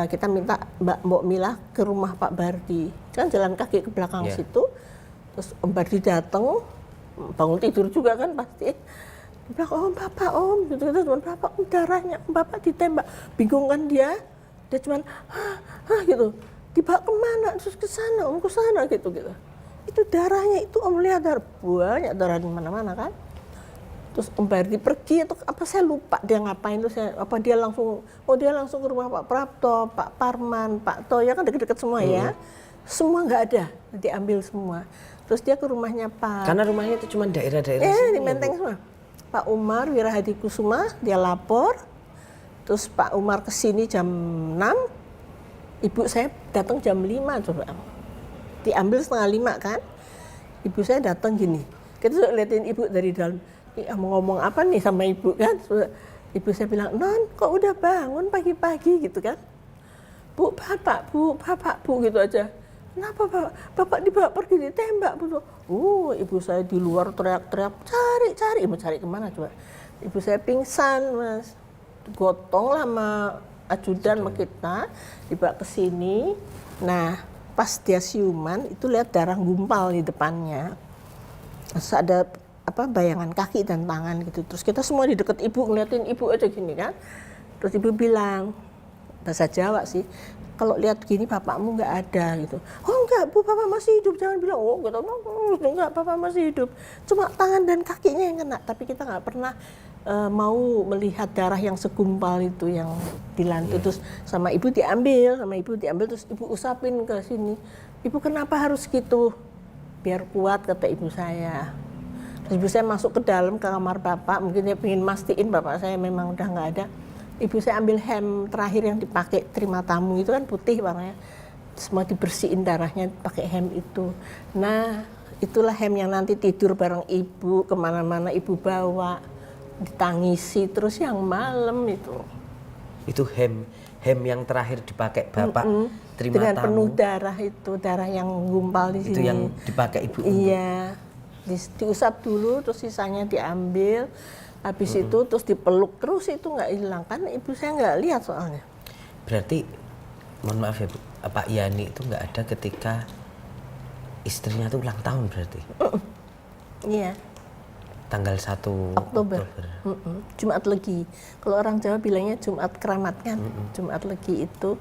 kita minta Mbok Mila ke rumah Pak Bardi, kan jalan kaki ke belakang situ. Terus Om Bardi datang, bangun tidur juga kan pasti. Dia bilang, Om, gitu, cuman Bapak darahnya, Bapak ditembak. Bingung kan dia cuman, gitu. Dibawa kemana? Terus ke sana, Om, ke sana, gitu. Itu darahnya itu Om lihat banyak darah di mana-mana kan. Terus Om Bardi pergi atau apa saya lupa dia ngapain tuh dia langsung ke rumah Pak Prapto, Pak Parman, Pak Toya kan deket-deket semua ya. Semua nggak ada, diambil semua. Terus dia ke rumahnya Pak. Karena rumahnya itu cuma daerah-daerah sini. Di Menteng semua. Pak Umar Wirahadi Kusuma dia lapor. Terus Pak Umar ke sini jam 6. Ibu saya datang jam 5 coba. Diambil setengah 5 kan. Ibu saya datang gini. Kita liatin ibu dari dalam. Mau ngomong apa nih sama ibu kan? Ibu saya bilang, Non, kok udah bangun pagi-pagi gitu kan? Bu, bapak, bu gitu aja. Kenapa bapak dibawa pergi ditembak bu? Ibu saya di luar teriak-teriak, cari, mau cari kemana coba? Ibu saya pingsan Mas, gotong lah sama ajudan sama kita, dibawa ke sini. Nah, pas dia siuman itu lihat darah gumpal di depannya. Terus ada bayangan kaki dan tangan gitu. Terus kita semua di dekat ibu ngeliatin ibu aja gini kan. Terus ibu bilang bahasa Jawa sih, kalau lihat gini bapakmu nggak ada gitu. Oh enggak bu, bapak masih hidup, jangan bilang gitu. Enggak, bapak masih hidup. Cuma tangan dan kakinya yang kena. Tapi kita nggak pernah mau melihat darah yang segumpal itu yang di lantai. Terus sama ibu diambil terus ibu usapin ke sini. Ibu kenapa harus gitu? Biar kuat kata ibu saya. Terus ibu saya masuk ke dalam ke kamar bapak, mungkin dia pengen mastiin bapak saya memang udah nggak ada. Ibu saya ambil hem terakhir yang dipakai terima tamu itu kan putih warnanya, semua dibersihin darahnya pakai hem itu. Nah itulah hem yang nanti tidur bareng ibu, kemana-mana ibu bawa, ditangisi terus yang malam itu. Itu hem yang terakhir dipakai bapak terima dengan tamu. penuh darah itu, darah yang gumpal di sini. Itu yang dipakai ibu. Iya. Diusap dulu terus sisanya diambil, habis itu terus dipeluk terus itu nggak hilang kan ibu saya nggak lihat soalnya. Berarti mohon maaf ya Bu, Pak Yani itu nggak ada ketika istrinya tuh ulang tahun berarti. Iya. tanggal 1 Oktober. Jumat Legi. Kalau orang Jawa bilangnya Jumat Keramat kan. Jumat Legi itu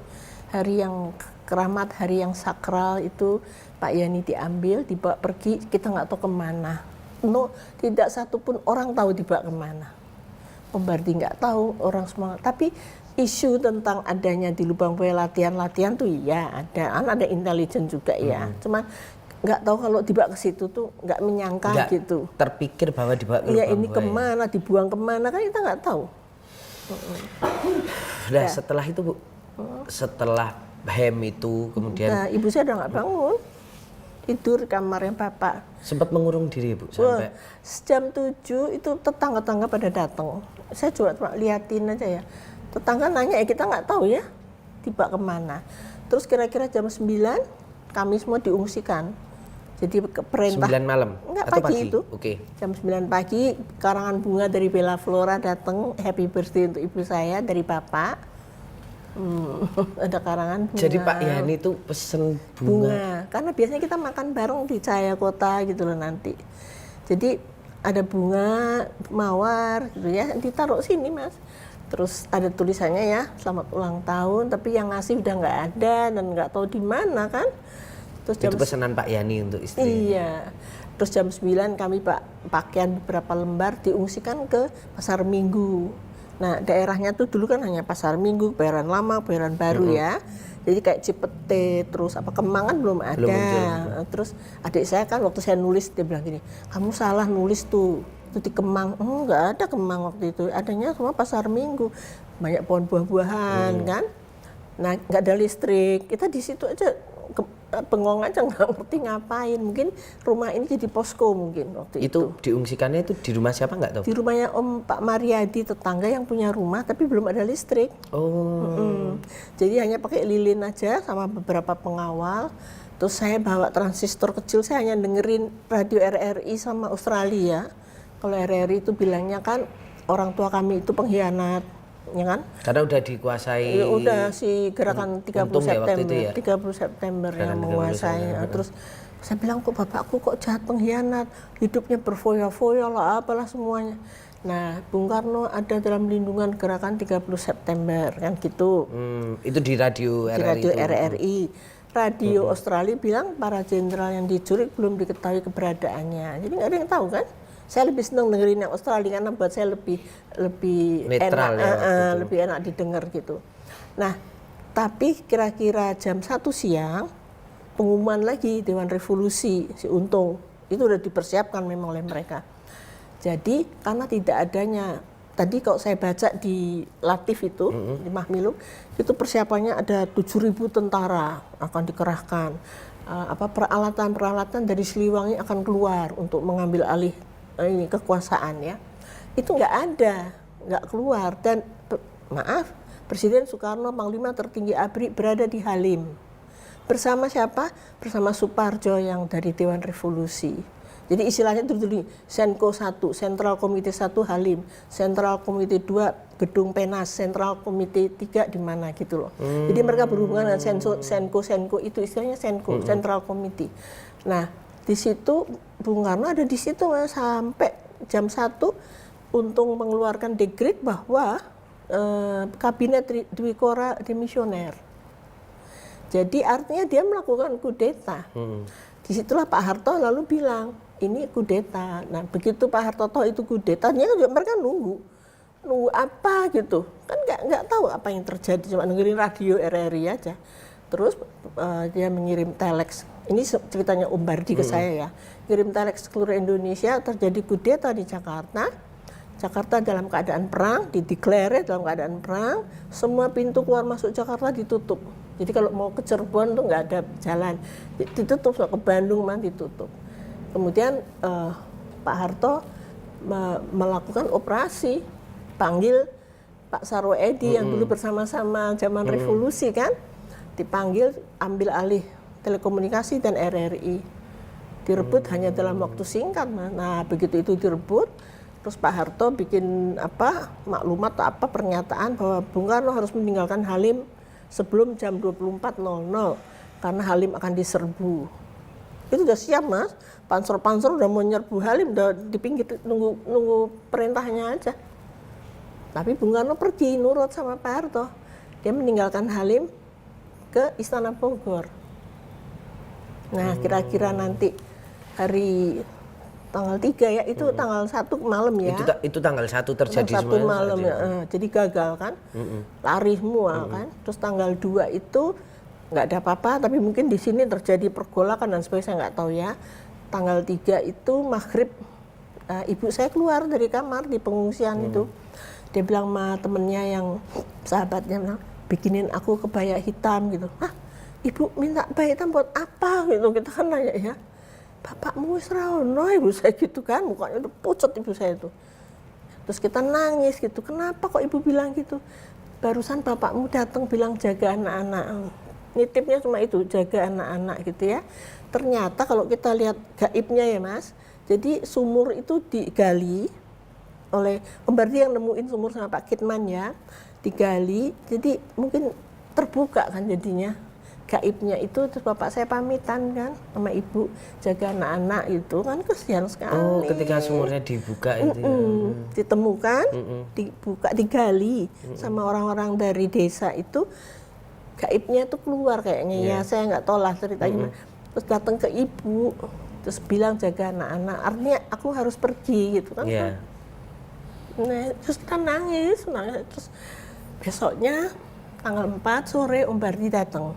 hari yang keramat, hari yang sakral itu Pak Yani diambil, dibawa pergi, kita nggak tahu kemana. No, tidak satu pun orang tahu dibawa kemana. Om Bardi nggak tahu, orang semua. Tapi isu tentang adanya di Lubang Buaya latihan tuh ya ada. Ada intelijen juga ya. Cuman nggak tahu kalau dibawa ke situ tuh nggak menyangka Nggak gitu. terpikir bahwa dibawa ke Iya Lubang ini Buaya. kemana, dibuang kemana kan kita nggak tahu. Nah setelah itu Bu, setelah HEM itu kemudian Nah ibu saya udah nggak bangun, tidur kamarnya bapak. sempat mengurung diri Bu Wah, sampai jam 7 itu tetangga-tetangga pada datang. Saya cuma liatin aja ya. Tetangga nanya ya kita nggak tahu ya tiba kemana. Terus kira-kira jam 9 kami semua diungsikan. Jadi perintah 9 malam enggak atau pagi itu. Oke. Jam 9 pagi karangan bunga dari Bella Flora datang, happy birthday untuk ibu saya dari bapak. Ada karangan bunga. Jadi Pak Yani itu pesen bunga. Karena biasanya kita makan bareng di Cahaya Kota gitu loh nanti. Jadi ada bunga mawar gitu ya, ditaruh sini Mas. Terus ada tulisannya ya, selamat ulang tahun, tapi yang ngasih udah nggak ada dan nggak tahu di mana kan. Terus Itu pesanan Pak Yani untuk istri. Iya. Terus jam 9 kami pakaian beberapa lembar diungsikan ke Pasar Minggu. Nah, daerahnya tuh dulu kan hanya Pasar Minggu, Kebayoran Lama, Kebayoran Baru ya. Jadi kayak Cipete, terus apa Kemang kan belum ada. Terus adik saya kan waktu saya nulis dia bilang gini, kamu salah nulis tuh. Itu di Kemang. Enggak ada Kemang waktu itu. Adanya semua Pasar Minggu. Banyak pohon buah-buahan kan. Nah, nggak ada listrik. Kita di situ aja bengong aja nggak ngerti ngapain. Mungkin rumah ini jadi posko mungkin waktu itu. Itu diungsikannya itu di rumah siapa nggak tahu? Di rumahnya Om Pak Mariadi, tetangga yang punya rumah tapi belum ada listrik. Oh. Jadi hanya pakai lilin aja sama beberapa pengawal. Terus saya bawa transistor kecil, saya hanya dengerin radio RRI sama Australia. Kalau RRI itu bilangnya kan orang tua kami itu pengkhianat, ya kan? Karena udah dikuasai. Ya udah si gerakan 30 Untung ya waktu September, itu ya? 30 September yang Gerakan 30 menguasai. September. Terus saya bilang kok bapakku kok jahat pengkhianat, hidupnya berfoya-foya lah apalah semuanya. Nah, Bung Karno ada dalam lindungan gerakan 30 September kan gitu. Itu di radio Di RRI radio itu. RRI. Radio Australia bilang para jenderal yang diculik belum diketahui keberadaannya. Jadi nggak ada yang tahu kan? Saya lebih senang dengerin yang Australia karena buat saya lebih Netral enak, ya waktu itu. lebih enak didengar gitu. Nah, tapi kira-kira jam 1 siang pengumuman lagi Dewan Revolusi si Untung itu udah dipersiapkan memang oleh mereka. Jadi karena tidak adanya tadi kalau saya baca di Latif itu di Mahmilum itu persiapannya ada 7.000 tentara akan dikerahkan. Peralatan-peralatan dari Siliwangi akan keluar untuk mengambil alih ini kekuasaan ya. Itu nggak ada, nggak keluar dan maaf Presiden Soekarno Panglima tertinggi ABRI berada di Halim. Bersama siapa? Bersama Suparjo yang dari Dewan Revolusi. Jadi istilahnya dulu Senko 1, Sentral Komite 1 Halim, Sentral Komite 2 Gedung Penas, Sentral Komite 3 di mana gitu loh. Jadi mereka berhubungan dengan Senko itu istilahnya Senko, Sentral Komite. Nah, di situ Bung Karno ada di situ sampai jam 1 Untung mengeluarkan dekret bahwa kabinet Dwikora demisioner. Jadi artinya dia melakukan kudeta. Disitulah Pak Harto lalu bilang, ini kudeta. Nah begitu Pak Harto tahu itu kudetanya kan juga mereka nunggu apa gitu. Kan nggak tahu apa yang terjadi, cuma dengerin radio RRI aja. Terus dia mengirim telex. Ini ceritanya Om Bardi ke saya ya. Kirim telex ke seluruh Indonesia, terjadi kudeta di Jakarta. Jakarta dalam keadaan perang, dideklarasi dalam keadaan perang. Semua pintu keluar masuk Jakarta ditutup. Jadi kalau mau ke Cirebon tuh nggak ada jalan, ditutup, ke Bandung mah ditutup. Kemudian Pak Harto melakukan operasi, panggil Pak Sarwo Edi yang dulu bersama-sama zaman revolusi kan, dipanggil ambil alih telekomunikasi dan RRI. Direbut hanya dalam waktu singkat. Nah begitu itu direbut, terus Pak Harto bikin maklumat atau pernyataan bahwa Bung Karno harus meninggalkan Halim sebelum jam 24.00 karena Halim akan diserbu. Itu udah siap Mas, panser udah mau nyerbu Halim, udah di pinggir nunggu perintahnya aja. Tapi Bung Karno pergi nurut sama Pak Harto. Dia meninggalkan Halim ke Istana Bogor. Nah, kira-kira nanti hari tanggal 3 ya, itu tanggal 1 malam ya. Itu tanggal 1 terjadi tanggal 1 malam ya. Jadi gagal kan. Lari semua kan. Terus tanggal 2 itu nggak ada apa-apa, tapi mungkin di sini terjadi pergolakan dan sebagainya, saya nggak tahu ya. Tanggal 3 itu maghrib, ibu saya keluar dari kamar di pengungsian itu. Dia bilang sama temennya yang sahabatnya, bilang, bikinin aku kebaya hitam gitu. Hah, ibu minta kebaya hitam buat apa gitu, kita kan nanya ya. Bapakmu wis ra ono, ibu saya gitu kan, mukanya udah pucat ibu saya itu. Terus kita nangis gitu, kenapa kok ibu bilang gitu? Barusan bapakmu datang bilang jaga anak-anak. Nitipnya cuma itu, jaga anak-anak gitu ya. Ternyata kalau kita lihat gaibnya ya Mas, jadi sumur itu digali oleh Om Bardi yang nemuin sumur sama Pak Kitman ya, digali, jadi mungkin terbuka kan jadinya gaibnya itu. Terus bapak saya pamitan kan sama ibu, jaga anak-anak itu kan, kesian sekali. Oh, ketika sumurnya dibuka itu ya. Ditemukan, dibuka, digali sama orang-orang dari desa itu, gaibnya itu keluar kayaknya ya, saya nggak tahu lah ceritanya. Terus datang ke ibu, terus bilang jaga anak-anak, artinya aku harus pergi gitu kan. Nah, terus kita nangis. Terus besoknya tanggal 4 sore Om Bardi datang.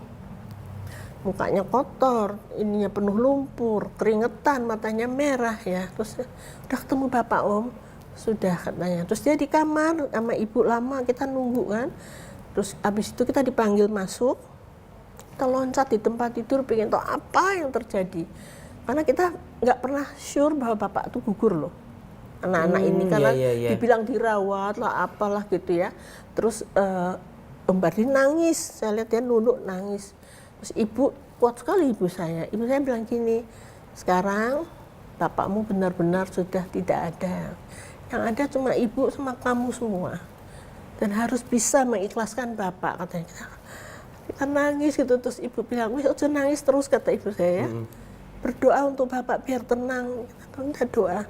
Mukanya kotor, ininya penuh lumpur, keringetan, matanya merah ya. Terus udah ketemu Bapak Om? Sudah katanya. Terus dia di kamar sama ibu lama, kita nunggu kan. Terus habis itu kita dipanggil masuk, kita loncat di tempat tidur, pengen tahu apa yang terjadi. Karena kita nggak pernah sure bahwa Bapak itu gugur loh. Anak-anak ini karena dibilang dirawat lah apalah gitu ya. Terus Om Bardi nangis, saya lihat dia nunduk nangis. Terus ibu, kuat sekali ibu saya bilang gini, sekarang bapakmu benar-benar sudah tidak ada, yang ada cuma ibu sama kamu semua, dan harus bisa mengikhlaskan bapak, katanya. Kita nangis gitu. Terus ibu bilang, wis aja nangis terus, kata ibu saya ya. Berdoa untuk bapak biar tenang. Kita doa.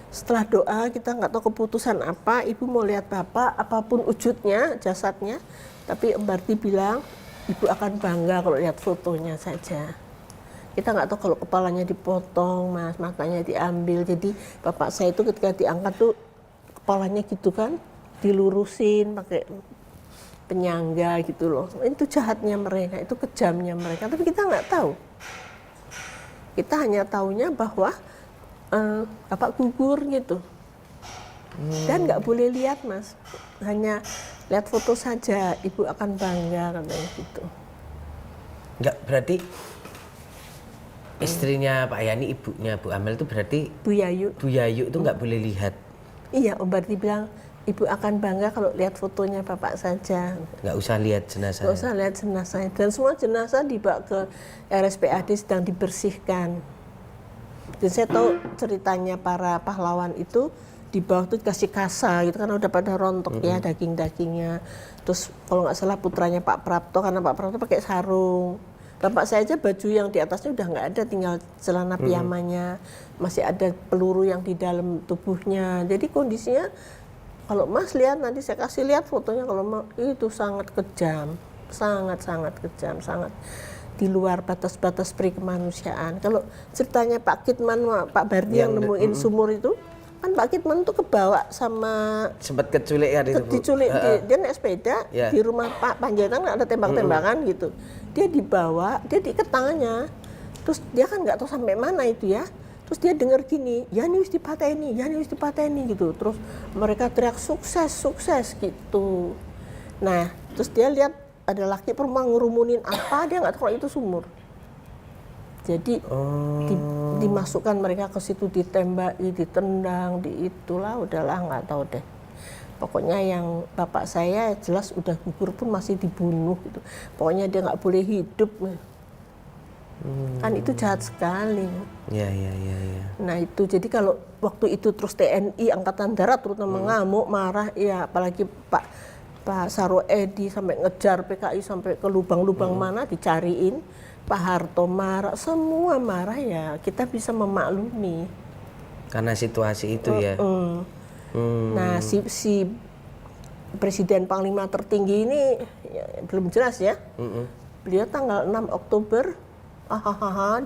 Setelah doa, kita nggak tahu keputusan apa, ibu mau lihat bapak, apapun wujudnya, jasadnya. Tapi Om Bardi bilang, ibu akan bangga kalau lihat fotonya saja. Kita nggak tahu kalau kepalanya dipotong, Mas, matanya diambil. Jadi bapak saya itu ketika diangkat tuh, kepalanya gitu kan, dilurusin pakai penyangga gitu loh. Itu jahatnya mereka, itu kejamnya mereka. Tapi kita nggak tahu. Kita hanya taunya bahwa bapak gugur gitu, dan nggak boleh lihat Mas, hanya lihat foto saja, ibu akan bangga, katanya gitu. Nggak, berarti istrinya Pak Yani, ibunya Bu Amel itu berarti Bu Yayu itu nggak boleh lihat. Iya, Om Bardi bilang ibu akan bangga kalau lihat fotonya bapak saja. Nggak usah lihat jenazah. Nggak usah lihat jenazah, dan semua jenazah dibawa ke RSPAD sedang dibersihkan. Dan saya tahu ceritanya para pahlawan itu di bawah itu dikasih kasa gitu, karena udah pada rontok ya daging-dagingnya. Terus kalau nggak salah putranya Pak Prapto, karena Pak Prapto pakai sarung. Bapak saya aja baju yang di atasnya udah nggak ada, tinggal celana piyamanya, masih ada peluru yang di dalam tubuhnya. Jadi kondisinya, kalau Mas lihat nanti saya kasih lihat fotonya, kalau itu sangat kejam, sangat kejam, sangat di luar batas-batas perikemanusiaan. Kalau ceritanya Pak Kitman, Pak Bardi yang nemuin sumur itu, kan Pak Kitman tuh kebawa sama, sempat keculik ya itu, diculik, dia naik sepeda di rumah Pak Panjaitan, ada tembak-tembakan gitu. Dia dibawa, dia diikat tangannya, terus dia kan nggak tahu sampai mana itu ya. Terus dia dengar gini, Yani wis dipateni gitu. Terus mereka teriak sukses gitu. Nah, terus dia lihat ada laki perempuan ngerumunin apa, dia nggak tahu kalau itu sumur. Jadi dimasukkan mereka ke situ, ditembaki, ditendang, itulah, udahlah nggak tahu deh. Pokoknya yang bapak saya jelas udah gugur pun masih dibunuh gitu. Pokoknya dia nggak boleh hidup. Kan itu jahat sekali. Ya. Nah itu, jadi kalau waktu itu terus TNI Angkatan Darat terutama ngamuk, marah, ya apalagi Pak Pak Saroedi sampai ngejar PKI sampai ke lubang-lubang mana dicariin. Pak Harto marah, semua marah ya. Kita bisa memaklumi. Karena situasi itu ya. Nah si Presiden Panglima tertinggi ini ya, belum jelas ya. Beliau tanggal 6 Oktober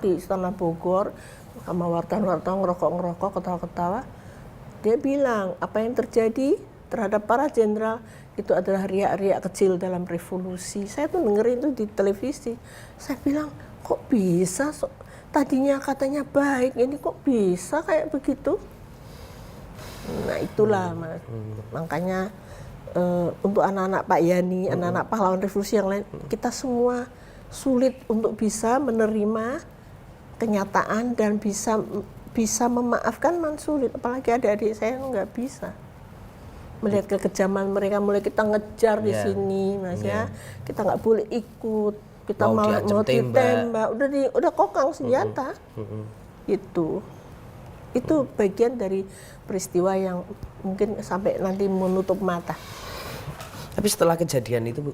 di Istana Bogor sama wartawan-wartawan ngerokok-ngerokok, ketawa-ketawa. Dia bilang apa yang terjadi terhadap para jenderal itu adalah riak-riak kecil dalam revolusi. Saya tuh dengerin itu di televisi. Saya bilang kok bisa? Tadinya katanya baik, ini kok bisa kayak begitu? Nah itulah Mas. Makanya untuk anak-anak Pak Yani, anak-anak pahlawan revolusi yang lain, kita semua sulit untuk bisa menerima kenyataan dan bisa memaafkan sulit. Apalagi adik-adik saya nggak bisa melihat kekejaman mereka, mulai kita ngejar di sini, Mas ya. Kita nggak boleh ikut, kita malah mau ditembak, udah kokang senjata. Itu bagian dari peristiwa yang mungkin sampai nanti menutup mata. Tapi setelah kejadian itu Bu,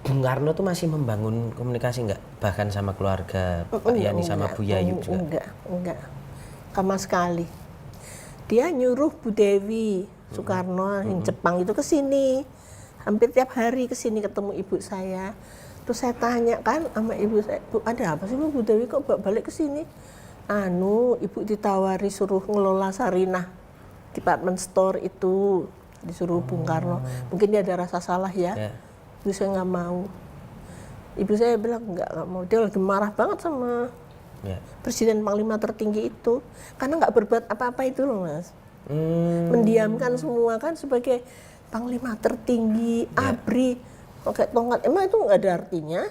Bung Karno tuh masih membangun komunikasi nggak? Bahkan sama keluarga Pak Yani sama Bu Yayu juga? Enggak. Sama sekali. Dia nyuruh Bu Dewi Soekarno yang Jepang itu ke sini. Hampir tiap hari ke sini ketemu ibu saya. Terus saya tanya kan sama ibu saya, Bu ada apa sih Bu Dewi kok balik ke sini? Ibu ditawari suruh ngelola Sarinah department store itu, disuruh Bung Karno. Mungkin dia ada rasa salah ya. Ibu saya nggak mau. Ibu saya bilang nggak mau. Dia lagi marah banget sama Presiden Panglima tertinggi itu, karena nggak berbuat apa-apa itu loh Mas. Mendiamkan semua kan sebagai Panglima tertinggi, ABRI, pakai tongkat, emang itu nggak ada artinya.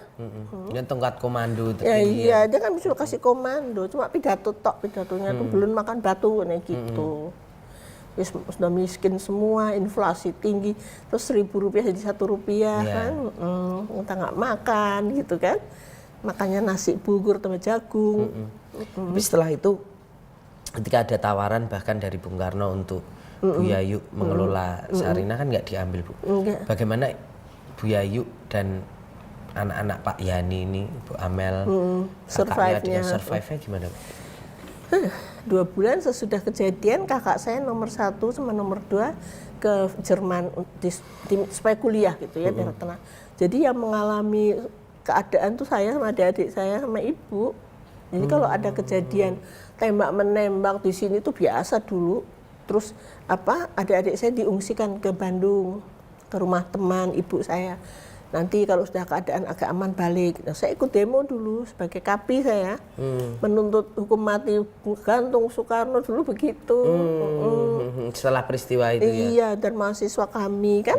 Ini tongkat komando tertinggi. Iya, dia kan bisa kasih komando, cuma pidatonya tuh belum makan batu kayak gitu. Sudah miskin semua, inflasi tinggi, terus Rp1.000 jadi Rp1 kan, kita nggak makan gitu kan. Makanya nasi bubur tambah jagung. Tapi setelah itu ketika ada tawaran bahkan dari Bung Karno untuk Bu Yayu mengelola Sarinah kan nggak diambil Bu. Bagaimana Bu Yayu dan anak-anak Pak Yani ini, Bu Amel, survive-nya gimana Bu? 2 bulan sesudah kejadian kakak saya nomor 1 sama nomor 2 ke Jerman supaya kuliah gitu ya biar tenang. Jadi yang mengalami keadaan tuh saya sama adik-adik saya sama ibu. Jadi kalau ada kejadian tembak menembak di sini tuh biasa dulu. Terus adik-adik saya diungsikan ke Bandung ke rumah teman ibu saya. Nanti kalau sudah keadaan agak aman balik. Nah, saya ikut demo dulu sebagai KAPI saya. Menuntut hukum mati gantung Soekarno dulu begitu. Setelah peristiwa itu ya. Iya, dan mahasiswa kami kan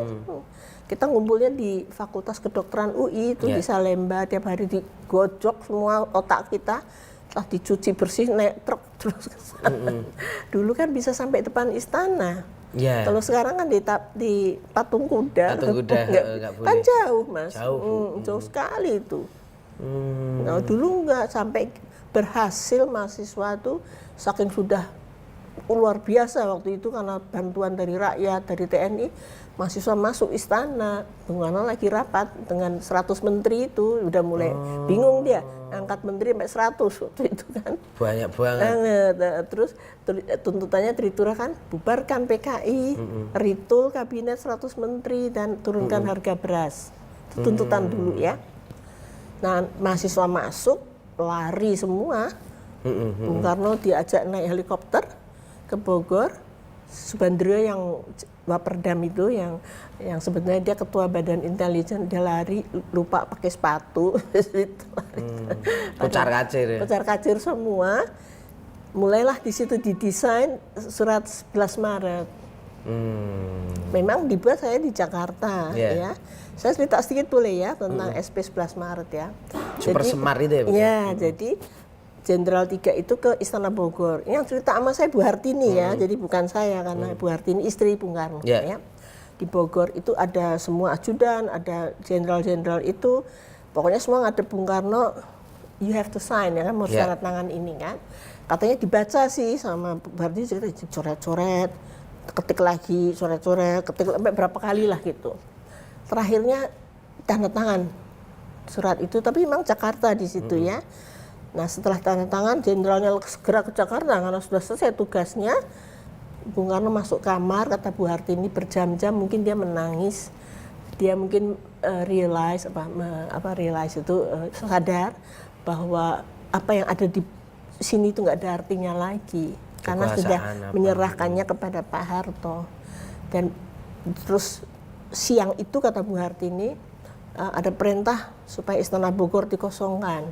kita ngumpulnya di Fakultas Kedokteran UI itu di Salemba, tiap hari digojok semua otak kita, setelah dicuci bersih naik truk terus ke sana. Dulu kan bisa sampai depan istana. Kalau sekarang kan di patung kuda, kan jauh Mas, jauh sekali itu. Nah, dulu nggak sampai berhasil mahasiswa tuh saking sudah luar biasa waktu itu karena bantuan dari rakyat, dari TNI, mahasiswa masuk istana. Bung Karno lagi rapat dengan 100 menteri itu, udah mulai bingung dia, angkat menteri sampai 100 waktu itu kan. Banyak banget. Terus tuntutannya Tritura kan, bubarkan PKI, ritul kabinet 100 menteri dan turunkan harga beras. Itu tuntutan dulu ya. Nah, mahasiswa masuk, lari semua. Bung Karno diajak naik helikopter ke Bogor. Subandrio yang Waperdam itu yang sebenarnya dia ketua badan intelijen, dia lari lupa pakai sepatu. Kocar kacir ya? Kocar kacir semua. Mulailah di situ didesain surat 11 Maret. Memang dibuat saya di Jakarta ya. Saya cerita sedikit boleh ya tentang SP 11 Maret ya. Super Semar itu ya? Iya, jadi Jenderal 3 itu ke Istana Bogor. Yang cerita sama saya Bu Hartini ya, jadi bukan saya karena Bu Hartini istri Bung Karno ya. Di Bogor itu ada semua ajudan, ada jenderal-jenderal itu. Pokoknya semua ngadep Bung Karno, you have to sign ya kan, mau tanda tangan ini kan. Katanya dibaca sih sama Bu Hartini, cerita coret-coret, ketik lagi sore-sore, ketik sampai berapa kali lah gitu. Terakhirnya tanda tangan surat itu, tapi memang Jakarta di situ ya. Nah setelah tanda tangan, jenderalnya segera ke Jakarta karena sudah selesai tugasnya. Bung Karno masuk kamar, kata Bu Hartini berjam-jam, mungkin dia menangis, dia mungkin realize sadar bahwa apa yang ada di sini itu nggak ada artinya lagi karena sudah menyerahkannya kepada Pak Harto. Dan terus siang itu kata Bu Hartini ada perintah supaya Istana Bogor dikosongkan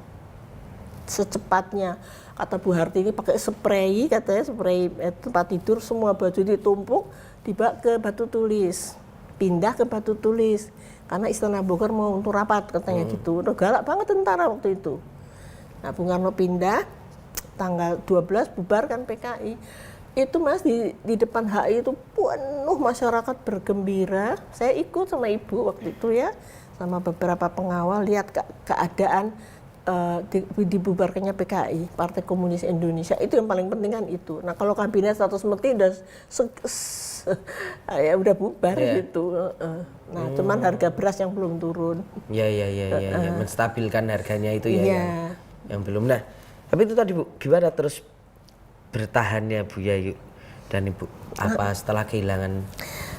secepatnya. Kata Bu Hartini pakai spray, katanya spray tempat tidur, semua baju ditumpuk dibawa ke Batu Tulis, pindah ke Batu Tulis karena Istana Bogor mau untuk rapat katanya gitu. Udah galak banget tentara waktu itu. Nah Bung Karno pindah tanggal 12 bubarkan PKI. Itu Mas di depan HI itu penuh masyarakat bergembira. Saya ikut sama Ibu waktu itu ya, sama beberapa pengawal lihat keadaan dibubarkannya PKI, Partai Komunis Indonesia. Itu yang paling penting kan itu. Nah kalau kabinet 100 menteri ya udah bubar gitu. Nah cuman harga beras yang belum turun. Ya, menstabilkan harganya itu ya. Yang belum. Nah tapi itu tadi Bu, gimana terus bertahannya Bu Yayu dan Ibu apa setelah kehilangan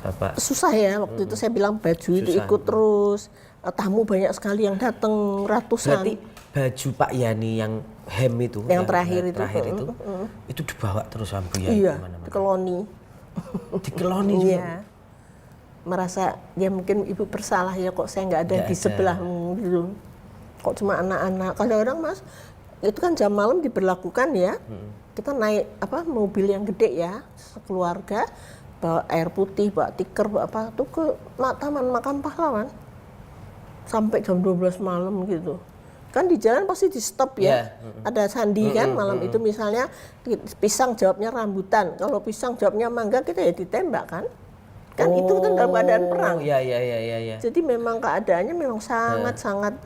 Bapak? Susah ya waktu itu, saya bilang baju itu ikut terus, tamu banyak sekali yang datang ratusan. Berarti baju Pak Yani yang hem itu, yang terakhir itu dibawa terus sama Bu Yayu iya, kemana-mana? dikeloni. Dikeloni juga? Iya. Merasa ya mungkin Ibu bersalah ya kok saya nggak ada di sebelahmu gitu. Kok cuma anak-anak. Kadang-kadang Mas, itu kan jam malam diberlakukan ya. Kita naik mobil yang gede ya, sekeluarga, bawa air putih, bawa tikar, bawa apa tuh ke Taman Makam Pahlawan. Sampai jam 12 malam gitu. Kan di jalan pasti di stop ya. Ada sandi kan malam itu, misalnya pisang jawabnya rambutan. Kalau pisang jawabnya mangga, kita ya ditembak kan. Kan itu kan dalam keadaan perang. Iya. Jadi memang keadaannya memang sangat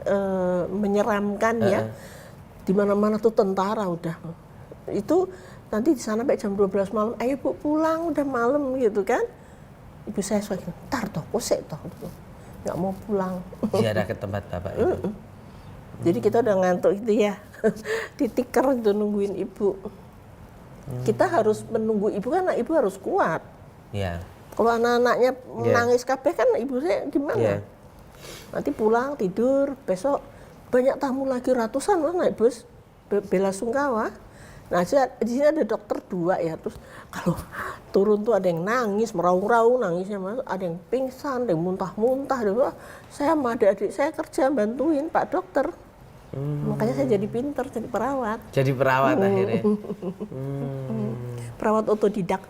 menyeramkan ya. Di mana-mana tuh tentara udah. Itu nanti di sana sampai jam 12 malam, ayo Bu pulang udah malam gitu kan. Ibu saya suka, "Tar toh, kosek toh." Gitu. Nggak mau pulang. Ziarah ke tempat Bapak itu. Jadi kita udah ngantuk gitu ya. Di tikar itu nungguin Ibu. Kita harus menunggu Ibu karena Ibu harus kuat. Iya. Kalau anak-anaknya menangis kabeh kan Ibu saya gimana? Nanti pulang tidur, besok banyak tamu lagi ratusan loh naik bus bela sungkawa. Nah di sini ada dokter 2 ya, terus kalau turun tuh ada yang nangis, meraung-raung nangisnya, ada yang pingsan, ada yang muntah-muntah. Saya sama adik-adik saya kerja bantuin Pak Dokter. Makanya saya jadi pinter, jadi perawat. Jadi perawat akhirnya. Perawat otodidak.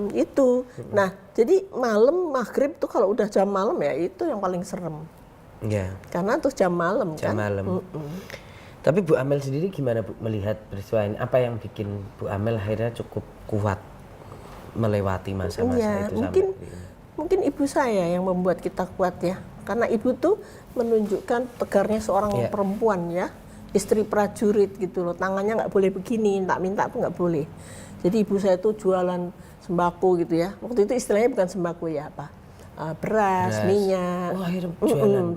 Itu. Nah jadi malam maghrib tuh kalau udah jam malam ya itu yang paling serem. Iya. Karena tuh jam malam kan. Jam malam. Tapi Bu Amel sendiri gimana Bu melihat peristiwa ini? Apa yang bikin Bu Amel akhirnya cukup kuat melewati masa-masa itu mungkin ibu saya yang membuat kita kuat ya. Karena ibu tuh menunjukkan tegarnya seorang perempuan ya. Istri prajurit gitu loh. Tangannya nggak boleh begini, minta tuh nggak boleh. Jadi ibu saya tuh jualan sembako gitu ya. Waktu itu istilahnya bukan sembako ya beras, minyak,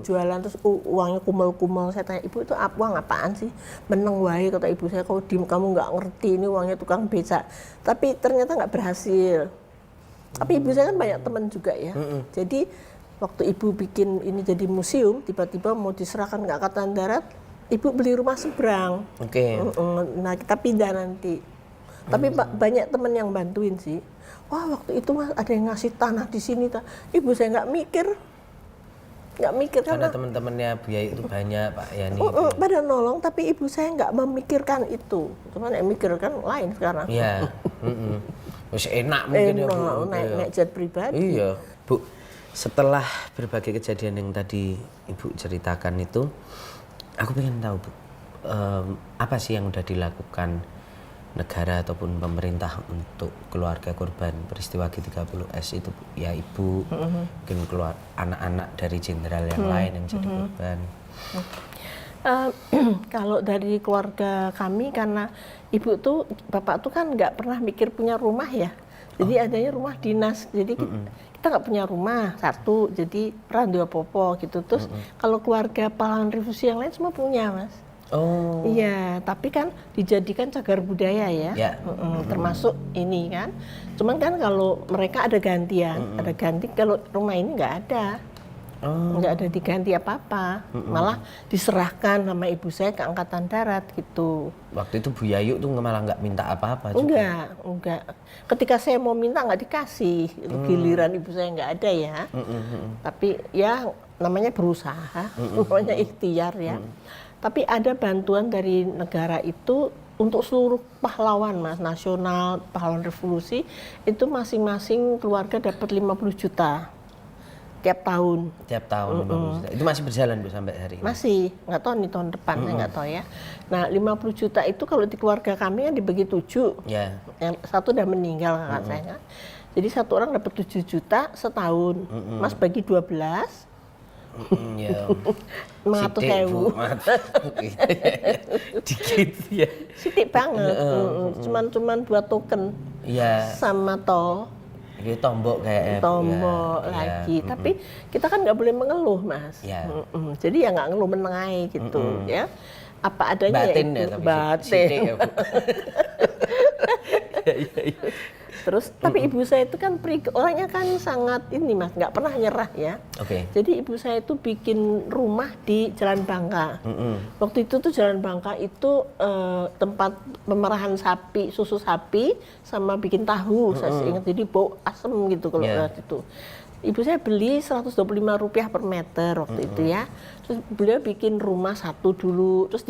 jualan terus uangnya kumel-kumel. Saya tanya, Ibu itu uang apaan sih? Meneng wae kata ibu saya, kalau diem kamu nggak ngerti ini uangnya tukang becak. Tapi ternyata nggak berhasil. Tapi ibu saya kan banyak teman juga ya. Jadi waktu ibu bikin ini jadi museum, tiba-tiba mau diserahkan ke Angkatan Darat, ibu beli rumah seberang. Nah kita pindah nanti. Tapi banyak teman yang bantuin sih. Wah waktu itu Mas ada yang ngasih tanah di sini. Ibu saya nggak mikir karena teman-temannya Bu Yayu itu banyak Pak Yani. Pada nolong, tapi ibu saya nggak memikirkan itu. Cuman yang mikirkan lain sekarang. Iya. Wis enak mungkin ya Bu. Naik jet pribadi. Iya Bu. Setelah berbagai kejadian yang tadi Ibu ceritakan itu, aku pengen tahu Bu, apa sih yang udah dilakukan negara ataupun pemerintah untuk keluarga korban peristiwa G30S itu ya Ibu, mungkin keluar anak-anak dari jenderal yang lain yang jadi korban. Kalau dari keluarga kami, karena Ibu tuh Bapak tuh kan nggak pernah mikir punya rumah ya, Jadi adanya rumah dinas. Jadi kita nggak punya rumah satu, jadi peran dua popo gitu. Terus kalau keluarga pahlawan revolusi yang lain semua punya, Mas. Oh. Iya, tapi kan dijadikan cagar budaya ya, Ya. termasuk ini kan. Cuman kan kalau mereka ada gantian, ada ganti. Kalau rumah ini nggak ada, nggak ada diganti apa-apa, malah diserahkan sama ibu saya ke Angkatan Darat gitu. Waktu itu Bu Yayu tuh malah nggak minta apa-apa juga. Enggak. Ketika saya mau minta nggak dikasih, giliran ibu saya nggak ada ya. Tapi ya namanya berusaha, namanya ikhtiar ya. Tapi ada bantuan dari negara itu untuk seluruh pahlawan, Mas, nasional, pahlawan revolusi, itu masing-masing keluarga dapat 50 juta tiap tahun. Tiap tahun 50 juta. Itu masih berjalan Bu sampai hari ini? Masih, nggak tahu nih tahun depan, saya nggak tahu ya. Nah, 50 juta itu kalau di keluarga kami kan dibagi 7. Ya. Yang satu udah meninggal kakak saya. Jadi satu orang dapat 7 juta setahun. Mas bagi 12. Ya. 500.000. Dikit ya. Sidik banget. Cuman buat token Iya. sama Ini tombok kayak tombol lagi. Tapi kita kan nggak boleh mengeluh, Mas. Ya. Jadi ya nggak ngeluh menengai gitu ya. Apa adanya Batin ya ya, itu. tapi Batin. sidik ya, Bu. Terus tapi ibu saya itu kan orangnya kan sangat ini, Mas, nggak pernah nyerah ya. Oke. Jadi ibu saya itu bikin rumah di Jalan Bangka. Waktu itu tuh Jalan Bangka itu tempat pemerahan sapi, susu sapi sama bikin tahu. Saya ingat, jadi bau asem gitu kalau lewat itu. Ibu saya beli Rp125 per meter waktu itu ya. Terus beliau bikin rumah satu dulu, terus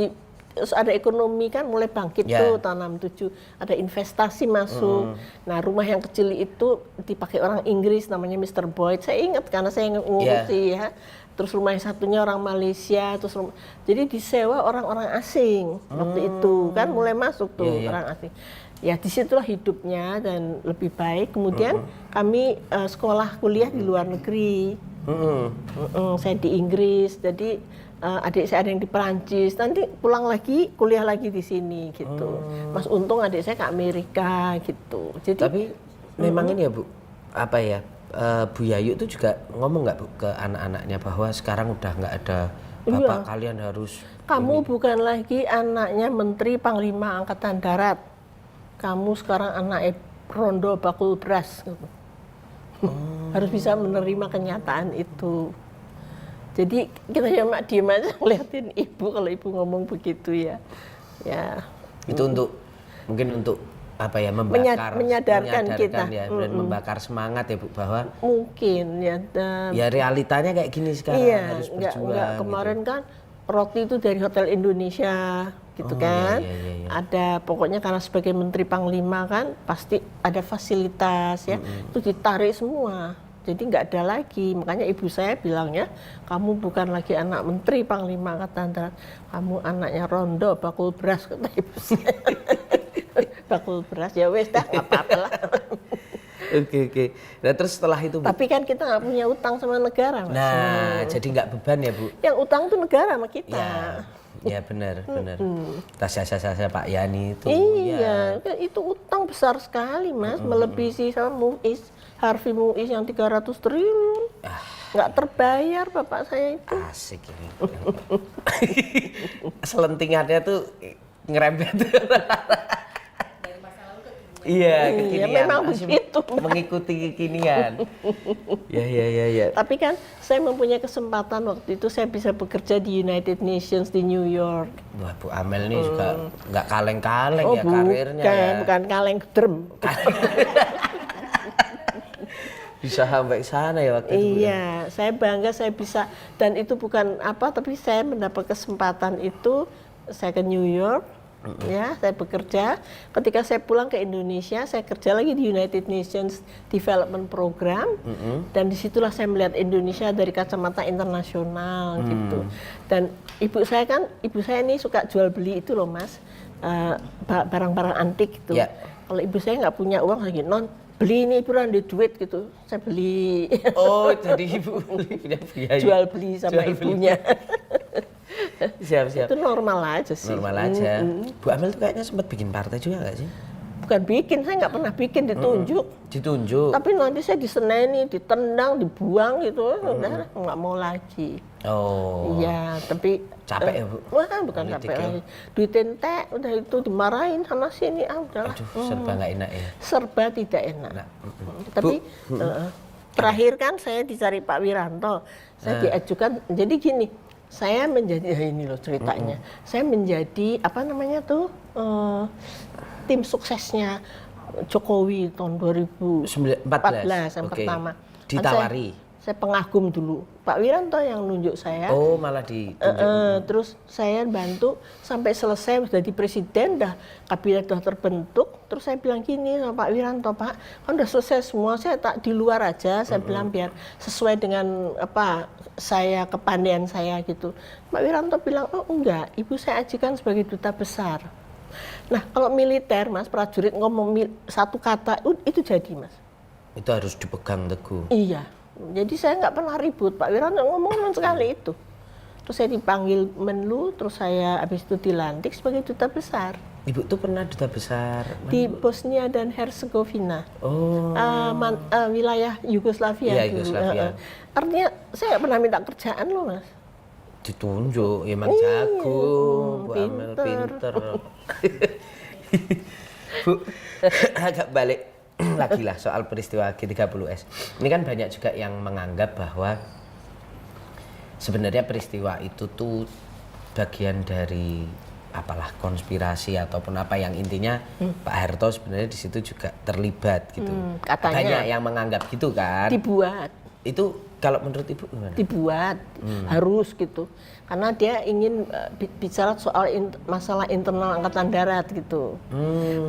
ada ekonomi kan mulai bangkit tuh tahun 67, ada investasi masuk. Nah, rumah yang kecil itu dipakai orang Inggris namanya Mr. Boyd. Saya ingat karena saya ngurusi ya. Terus rumah yang satunya orang Malaysia, jadi disewa orang-orang asing waktu itu kan mulai masuk tuh orang asing. Ya disitulah hidupnya dan lebih baik. Kemudian kami sekolah kuliah di luar negeri. Saya di Inggris, jadi adik saya ada yang di Perancis, nanti pulang lagi kuliah lagi di sini gitu. Mas untung adik saya ke Amerika gitu. Jadi Tapi memang ini ya Bu, apa ya, Bu Yayu itu juga ngomong nggak Bu ke anak-anaknya bahwa sekarang udah nggak ada bapak, kalian harus kamu bukan lagi anaknya Menteri Panglima Angkatan Darat, kamu sekarang anak rondo bakul beras gitu. Harus bisa menerima kenyataan itu. Jadi kita ya mak diem aja ngeliatin ibu kalau ibu ngomong begitu ya. Ya. Itu mungkin untuk apa ya, menyadarkan kita ya, dan membakar semangat ya Bu, bahwa mungkin ya. Ya realitanya kayak gini sekarang, harus berjuang. Enggak, kemarin gitu kan roti itu dari Hotel Indonesia gitu kan. Iya. Ada pokoknya karena sebagai Menteri Panglima kan pasti ada fasilitas ya. Itu ditarik semua. Jadi nggak ada lagi, makanya ibu saya bilangnya, kamu bukan lagi anak Menteri Panglima Angkatan Darat, kamu anaknya rondo bakul beras, kata ibu saya. Bakul beras, ya wes dah, nggak apa-apa lah. Oke. Nah terus setelah itu Bu, tapi kan kita nggak punya utang sama negara, Mas. nah jadi nggak beban ya Bu? Yang utang itu negara sama kita. Ya benar. Tas jasa Pak Yani itu. Iya, itu utang besar sekali, Mas, melebihi sama MUIS. Harvey Muiz yang 300 triliun. Nggak terbayar bapak saya itu. Asik ini. Selentingannya tuh ngerembet. Iya, kekinian. Memang begitu. Mengikuti kekinian. Ya. Tapi kan saya mempunyai kesempatan waktu itu saya bisa bekerja di United Nations di New York. Wah, Bu Amel ini juga nggak kaleng-kaleng ya karirnya ya. Bukan kaleng drum. Bisa sampai sana ya waktu itu. Iya, saya bangga saya bisa, dan itu bukan apa, tapi saya mendapat kesempatan itu, saya ke New York, ya, saya bekerja. Ketika saya pulang ke Indonesia, saya kerja lagi di United Nations Development Program, dan disitulah saya melihat Indonesia dari kacamata internasional gitu. Dan ibu saya ini suka jual beli itu loh, Mas, barang-barang antik gitu. Ya. Kalau ibu saya nggak punya uang lagi, beli ini ibu ada duit gitu, saya beli. Oh, jadi ibu punya biaya. Jual beli sama ibunya. Siap. Itu normal aja sih. Normal aja. Bu Amel tuh kayaknya sempat bikin partai juga nggak sih? bukan bikin, saya nggak pernah bikin, ditunjuk. Ditunjuk. Tapi nanti saya diseneni, ditendang, dibuang gitu, udah nggak mau lagi. Oh. Iya, tapi Capek ya, Bu? Wah, bukan Politik capek ya? lagi. Duitentek, udah itu dimarahin sana sini, udahlah. Aduh, serba nggak enak ya. Serba tidak enak. Nah, Tapi terakhir kan saya dicari Pak Wiranto, saya diajukan. Jadi gini, saya menjadi ini loh ceritanya. Saya menjadi apa namanya tuh tim suksesnya Jokowi tahun 2014 yang Oke. pertama. Kan Ditawari. saya pengagum dulu. Pak Wiranto yang nunjuk saya. Oh, malah ditunjuk. Terus saya bantu sampai selesai jadi presiden, dah kabinet dah terbentuk. Terus saya bilang gini sama Pak Wiranto, Pak, kan udah selesai semua, saya tak di luar aja, saya bilang biar sesuai dengan apa saya kepandaian saya gitu. Pak Wiranto bilang, oh enggak, ibu saya ajukan sebagai duta besar. Nah kalau militer mas, prajurit ngomong satu kata itu jadi mas. Itu harus dipegang teguh. Iya. Jadi saya nggak pernah ribut, Pak Wiranto ngomong sekali itu. Terus saya dipanggil Menlu, terus saya habis itu dilantik sebagai duta besar. Ibu tuh pernah duta besar Di Bosnia dan Herzegovina. Oh. Wilayah Yugoslavia Iya, dulu. Yugoslavia. Artinya saya nggak pernah minta kerjaan loh mas. Ditunjuk, ya emang jago, Bu Amel pinter. Bu, agak balik lagi lah soal peristiwa G30S. Ini kan banyak juga yang menganggap bahwa sebenarnya peristiwa itu tuh bagian dari apalah konspirasi ataupun apa yang intinya Pak Harto sebenarnya di situ juga terlibat gitu. Katanya. Banyak yang menganggap gitu kan. Dibuat. Itu kalau menurut Ibu gimana? Dibuat harus gitu karena dia ingin bicara soal masalah internal angkatan darat gitu.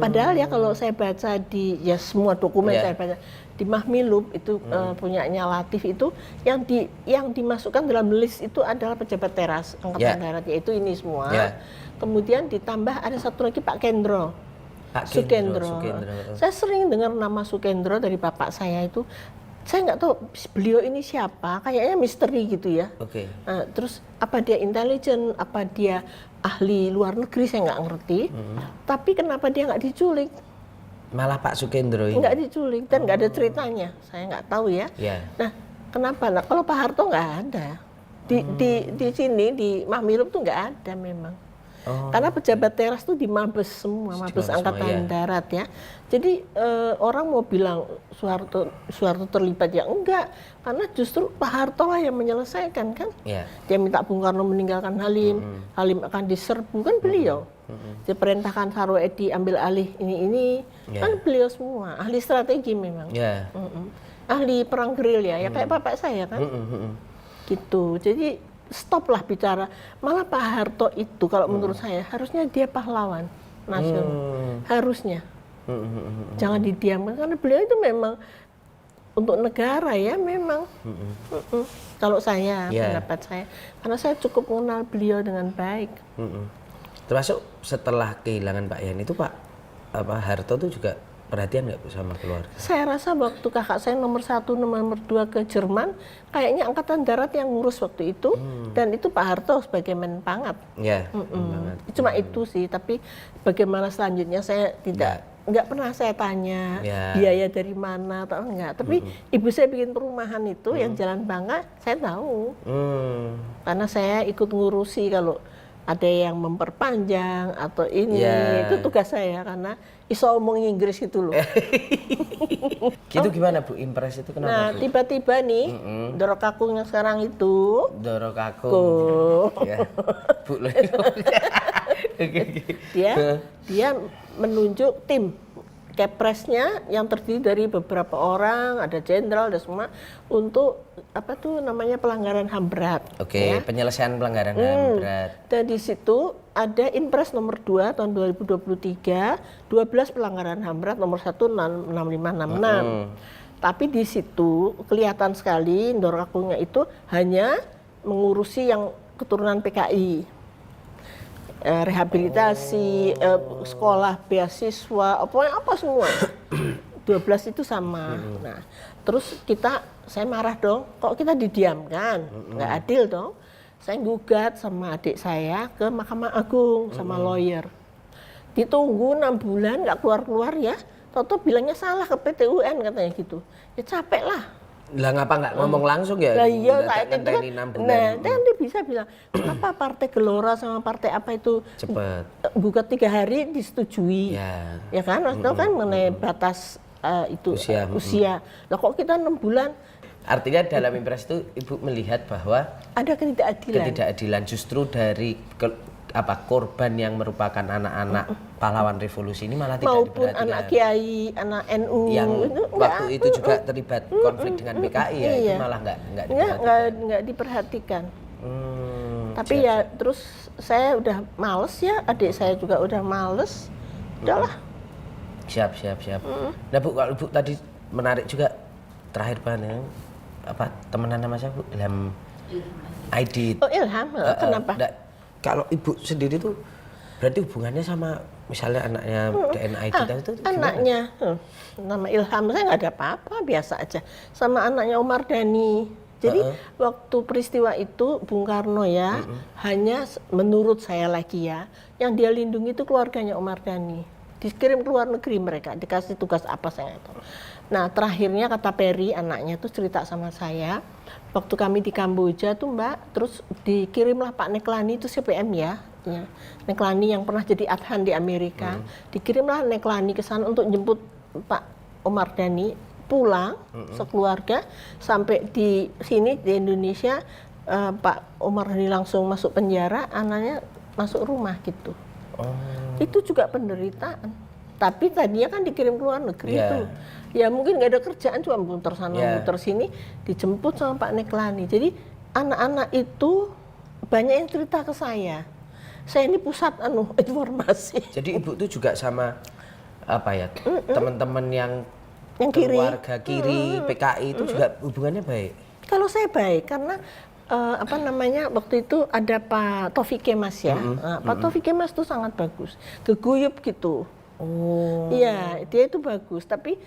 Padahal ya kalau saya baca di ya semua dokumen saya baca di Mahmilub itu punyanya Latif itu yang dimasukkan dalam list itu adalah pejabat teras angkatan darat yaitu ini semua. Kemudian ditambah ada satu lagi Pak Kendro. Sukendro. Saya sering dengar nama Sukendro dari bapak saya itu. Saya nggak tahu beliau ini siapa, kayaknya misteri gitu ya. Oke. Terus apa dia intelijen, apa dia ahli luar negeri, saya nggak ngerti. Tapi kenapa dia nggak diculik? Malah Pak Sukendro ini. Nggak diculik dan nggak ada ceritanya, saya nggak tahu ya. Nah, kenapa? Nah, kalau Pak Harto nggak ada. Di sini, di Mahmilub tuh nggak ada memang. Karena pejabat teras tuh di Mabes semua, Mabes Angkatan Darat ya. Jadi orang mau bilang Soeharto terlibat ya enggak, karena justru Pak Harto lah yang menyelesaikan kan. Dia minta Bung Karno meninggalkan Halim, Halim akan diserbu kan beliau. Dia perintahkan Saroedi ambil alih ini kan beliau semua, ahli strategi memang. Ahli perang gerilya ya kayak bapak saya kan. Gitu. Jadi stop lah bicara. Malah Pak Harto itu kalau menurut saya harusnya dia pahlawan nasional. Harusnya. Jangan didiamkan karena beliau itu memang untuk negara ya memang. Kalau saya pendapat saya karena saya cukup mengenal beliau dengan baik. Termasuk setelah kehilangan Pak Yan itu Pak Harto tuh juga perhatian nggak sama keluarga? Saya rasa waktu kakak saya nomor 1, nomor 2 ke Jerman, kayaknya Angkatan Darat yang ngurus waktu itu, dan itu Pak Harto sebagai Menpangap. Cuma itu sih, tapi bagaimana selanjutnya saya nggak pernah saya tanya biaya dari mana atau enggak. Tapi ibu saya bikin perumahan itu yang Jalan Bangka, saya tahu. Karena saya ikut ngurusi kalau ada yang memperpanjang atau ini, itu tugas saya karena iso omong Inggris itu loh. Gitu gimana Bu, impres itu kenapa? Nah Bu? tiba-tiba nih, Doro Kakung yang sekarang itu. Doro Kakung. Bu loh. Dia menunjuk tim Kepresnya yang terdiri dari beberapa orang, ada jenderal, ada semua untuk apa tuh namanya pelanggaran HAM berat. Penyelesaian pelanggaran HAM berat. Dan di situ ada Inpres nomor 2 tahun 2023, 12 pelanggaran HAM berat, nomor 1 6566. Tapi di situ kelihatan sekali Doro Kakungnya itu hanya mengurusi yang keturunan PKI. Rehabilitasi, sekolah, beasiswa, apa semua. 12 itu sama. Nah, terus saya marah dong, kok kita didiamkan? Nggak adil dong. Saya gugat sama adik saya ke Mahkamah Agung sama lawyer. Ditunggu 6 bulan nggak keluar-keluar ya. Toto bilangnya salah ke PT UN katanya gitu. Ya capek lah. Lah ngapa nggak ngomong langsung ya? Lah iya Mendadak saat itu kan. ngenteni 6 bulan. Nah, nanti bisa bilang, kenapa partai Gelora sama partai apa itu Cepet. gugat 3 hari disetujui. Ya kan, maksudnya kan mengenai batas itu usia. Lah kok kita 6 bulan? Artinya dalam impres itu Ibu melihat bahwa Ada ketidakadilan justru dari korban yang merupakan anak-anak pahlawan revolusi ini malah tidak maupun diperhatikan. anak kiai, anak NU Yang itu waktu itu juga terlibat konflik dengan PKI ya, itu malah nggak diperhatikan. nggak diperhatikan. Tapi ya terus saya udah males ya, adik saya juga udah males. Udahlah. Siap. Nah Bu, kalau Bu tadi menarik juga terakhir temenan sama saya Bu, Ilham Aidit. Oh Ilham, kenapa? Kalau Ibu sendiri tuh berarti hubungannya sama misalnya anaknya DNA Aidit itu gimana? Anaknya, nama Ilham saya nggak ada apa-apa, biasa aja. Sama anaknya Omar Dhani. Jadi waktu peristiwa itu Bung Karno ya, hanya menurut saya lagi ya, yang dia lindungi itu keluarganya Omar Dhani. Dikirim ke luar negeri mereka, dikasih tugas apa saya nggak tahu. Nah terakhirnya kata Peri anaknya tuh cerita sama saya, waktu kami di Kamboja tuh Mbak, terus dikirimlah Pak Neklani itu CPM ya, Neklani yang pernah jadi Adhan di Amerika, dikirimlah Neklani ke sana untuk jemput Pak Omar Dhani pulang sekeluarga sampai di sini di Indonesia. Pak Omar Dhani langsung masuk penjara, anaknya masuk rumah gitu. Itu juga penderitaan. Tapi tadinya kan dikirim ke luar negeri itu. Ya mungkin nggak ada kerjaan, cuma muter sana muter sini, dijemput sama Pak Neklani. Jadi anak-anak itu banyak yang cerita ke saya. Saya ini pusat informasi. Jadi Ibu tuh juga sama teman-teman yang kiri, keluarga kiri PKI itu juga hubungannya baik. Kalau saya baik karena waktu itu ada Pak Taufik Kemas ya. Pak Taufik Kemas tuh sangat bagus, geguyup gitu. Iya, dia itu bagus. Tapi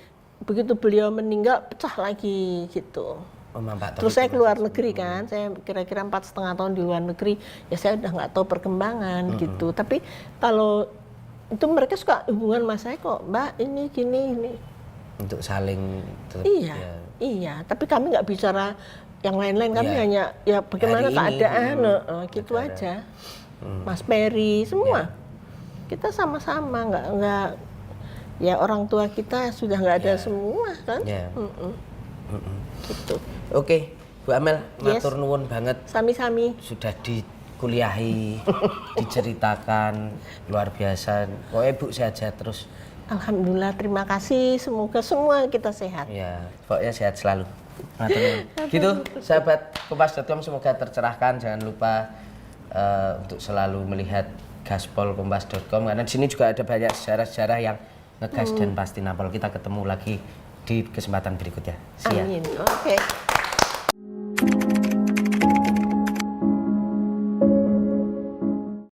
begitu beliau meninggal pecah lagi gitu. Terus saya keluar negeri kan, saya kira-kira 4,5 tahun di luar negeri. Ya saya udah nggak tahu perkembangan gitu. Tapi kalau itu mereka suka hubungan sama saya kok, Mbak ini gini ini. Untuk saling. Iya. Tapi kami nggak bicara yang lain-lain, kami hanya ya bagaimana keadaan, gitu aja. Mas Peri, semua. Kita sama-sama, nggak ya orang tua kita sudah nggak ada semua kan. Gitu. Oke, Bu Amel, matur nuwun banget. Sami-sami. Sudah dikuliahi, diceritakan, luar biasa. Pokoknya Bu sehat-sehat terus. Alhamdulillah, terima kasih. Semoga semua kita sehat. Ya, pokoknya sehat selalu. Gitu, sahabat Kompas.com, semoga tercerahkan. Jangan lupa untuk selalu melihat gaspolkompas.com karena di sini juga ada banyak sejarah-sejarah yang ngegas dan pasti nampol. Kita ketemu lagi di kesempatan berikutnya. Amin. Oke.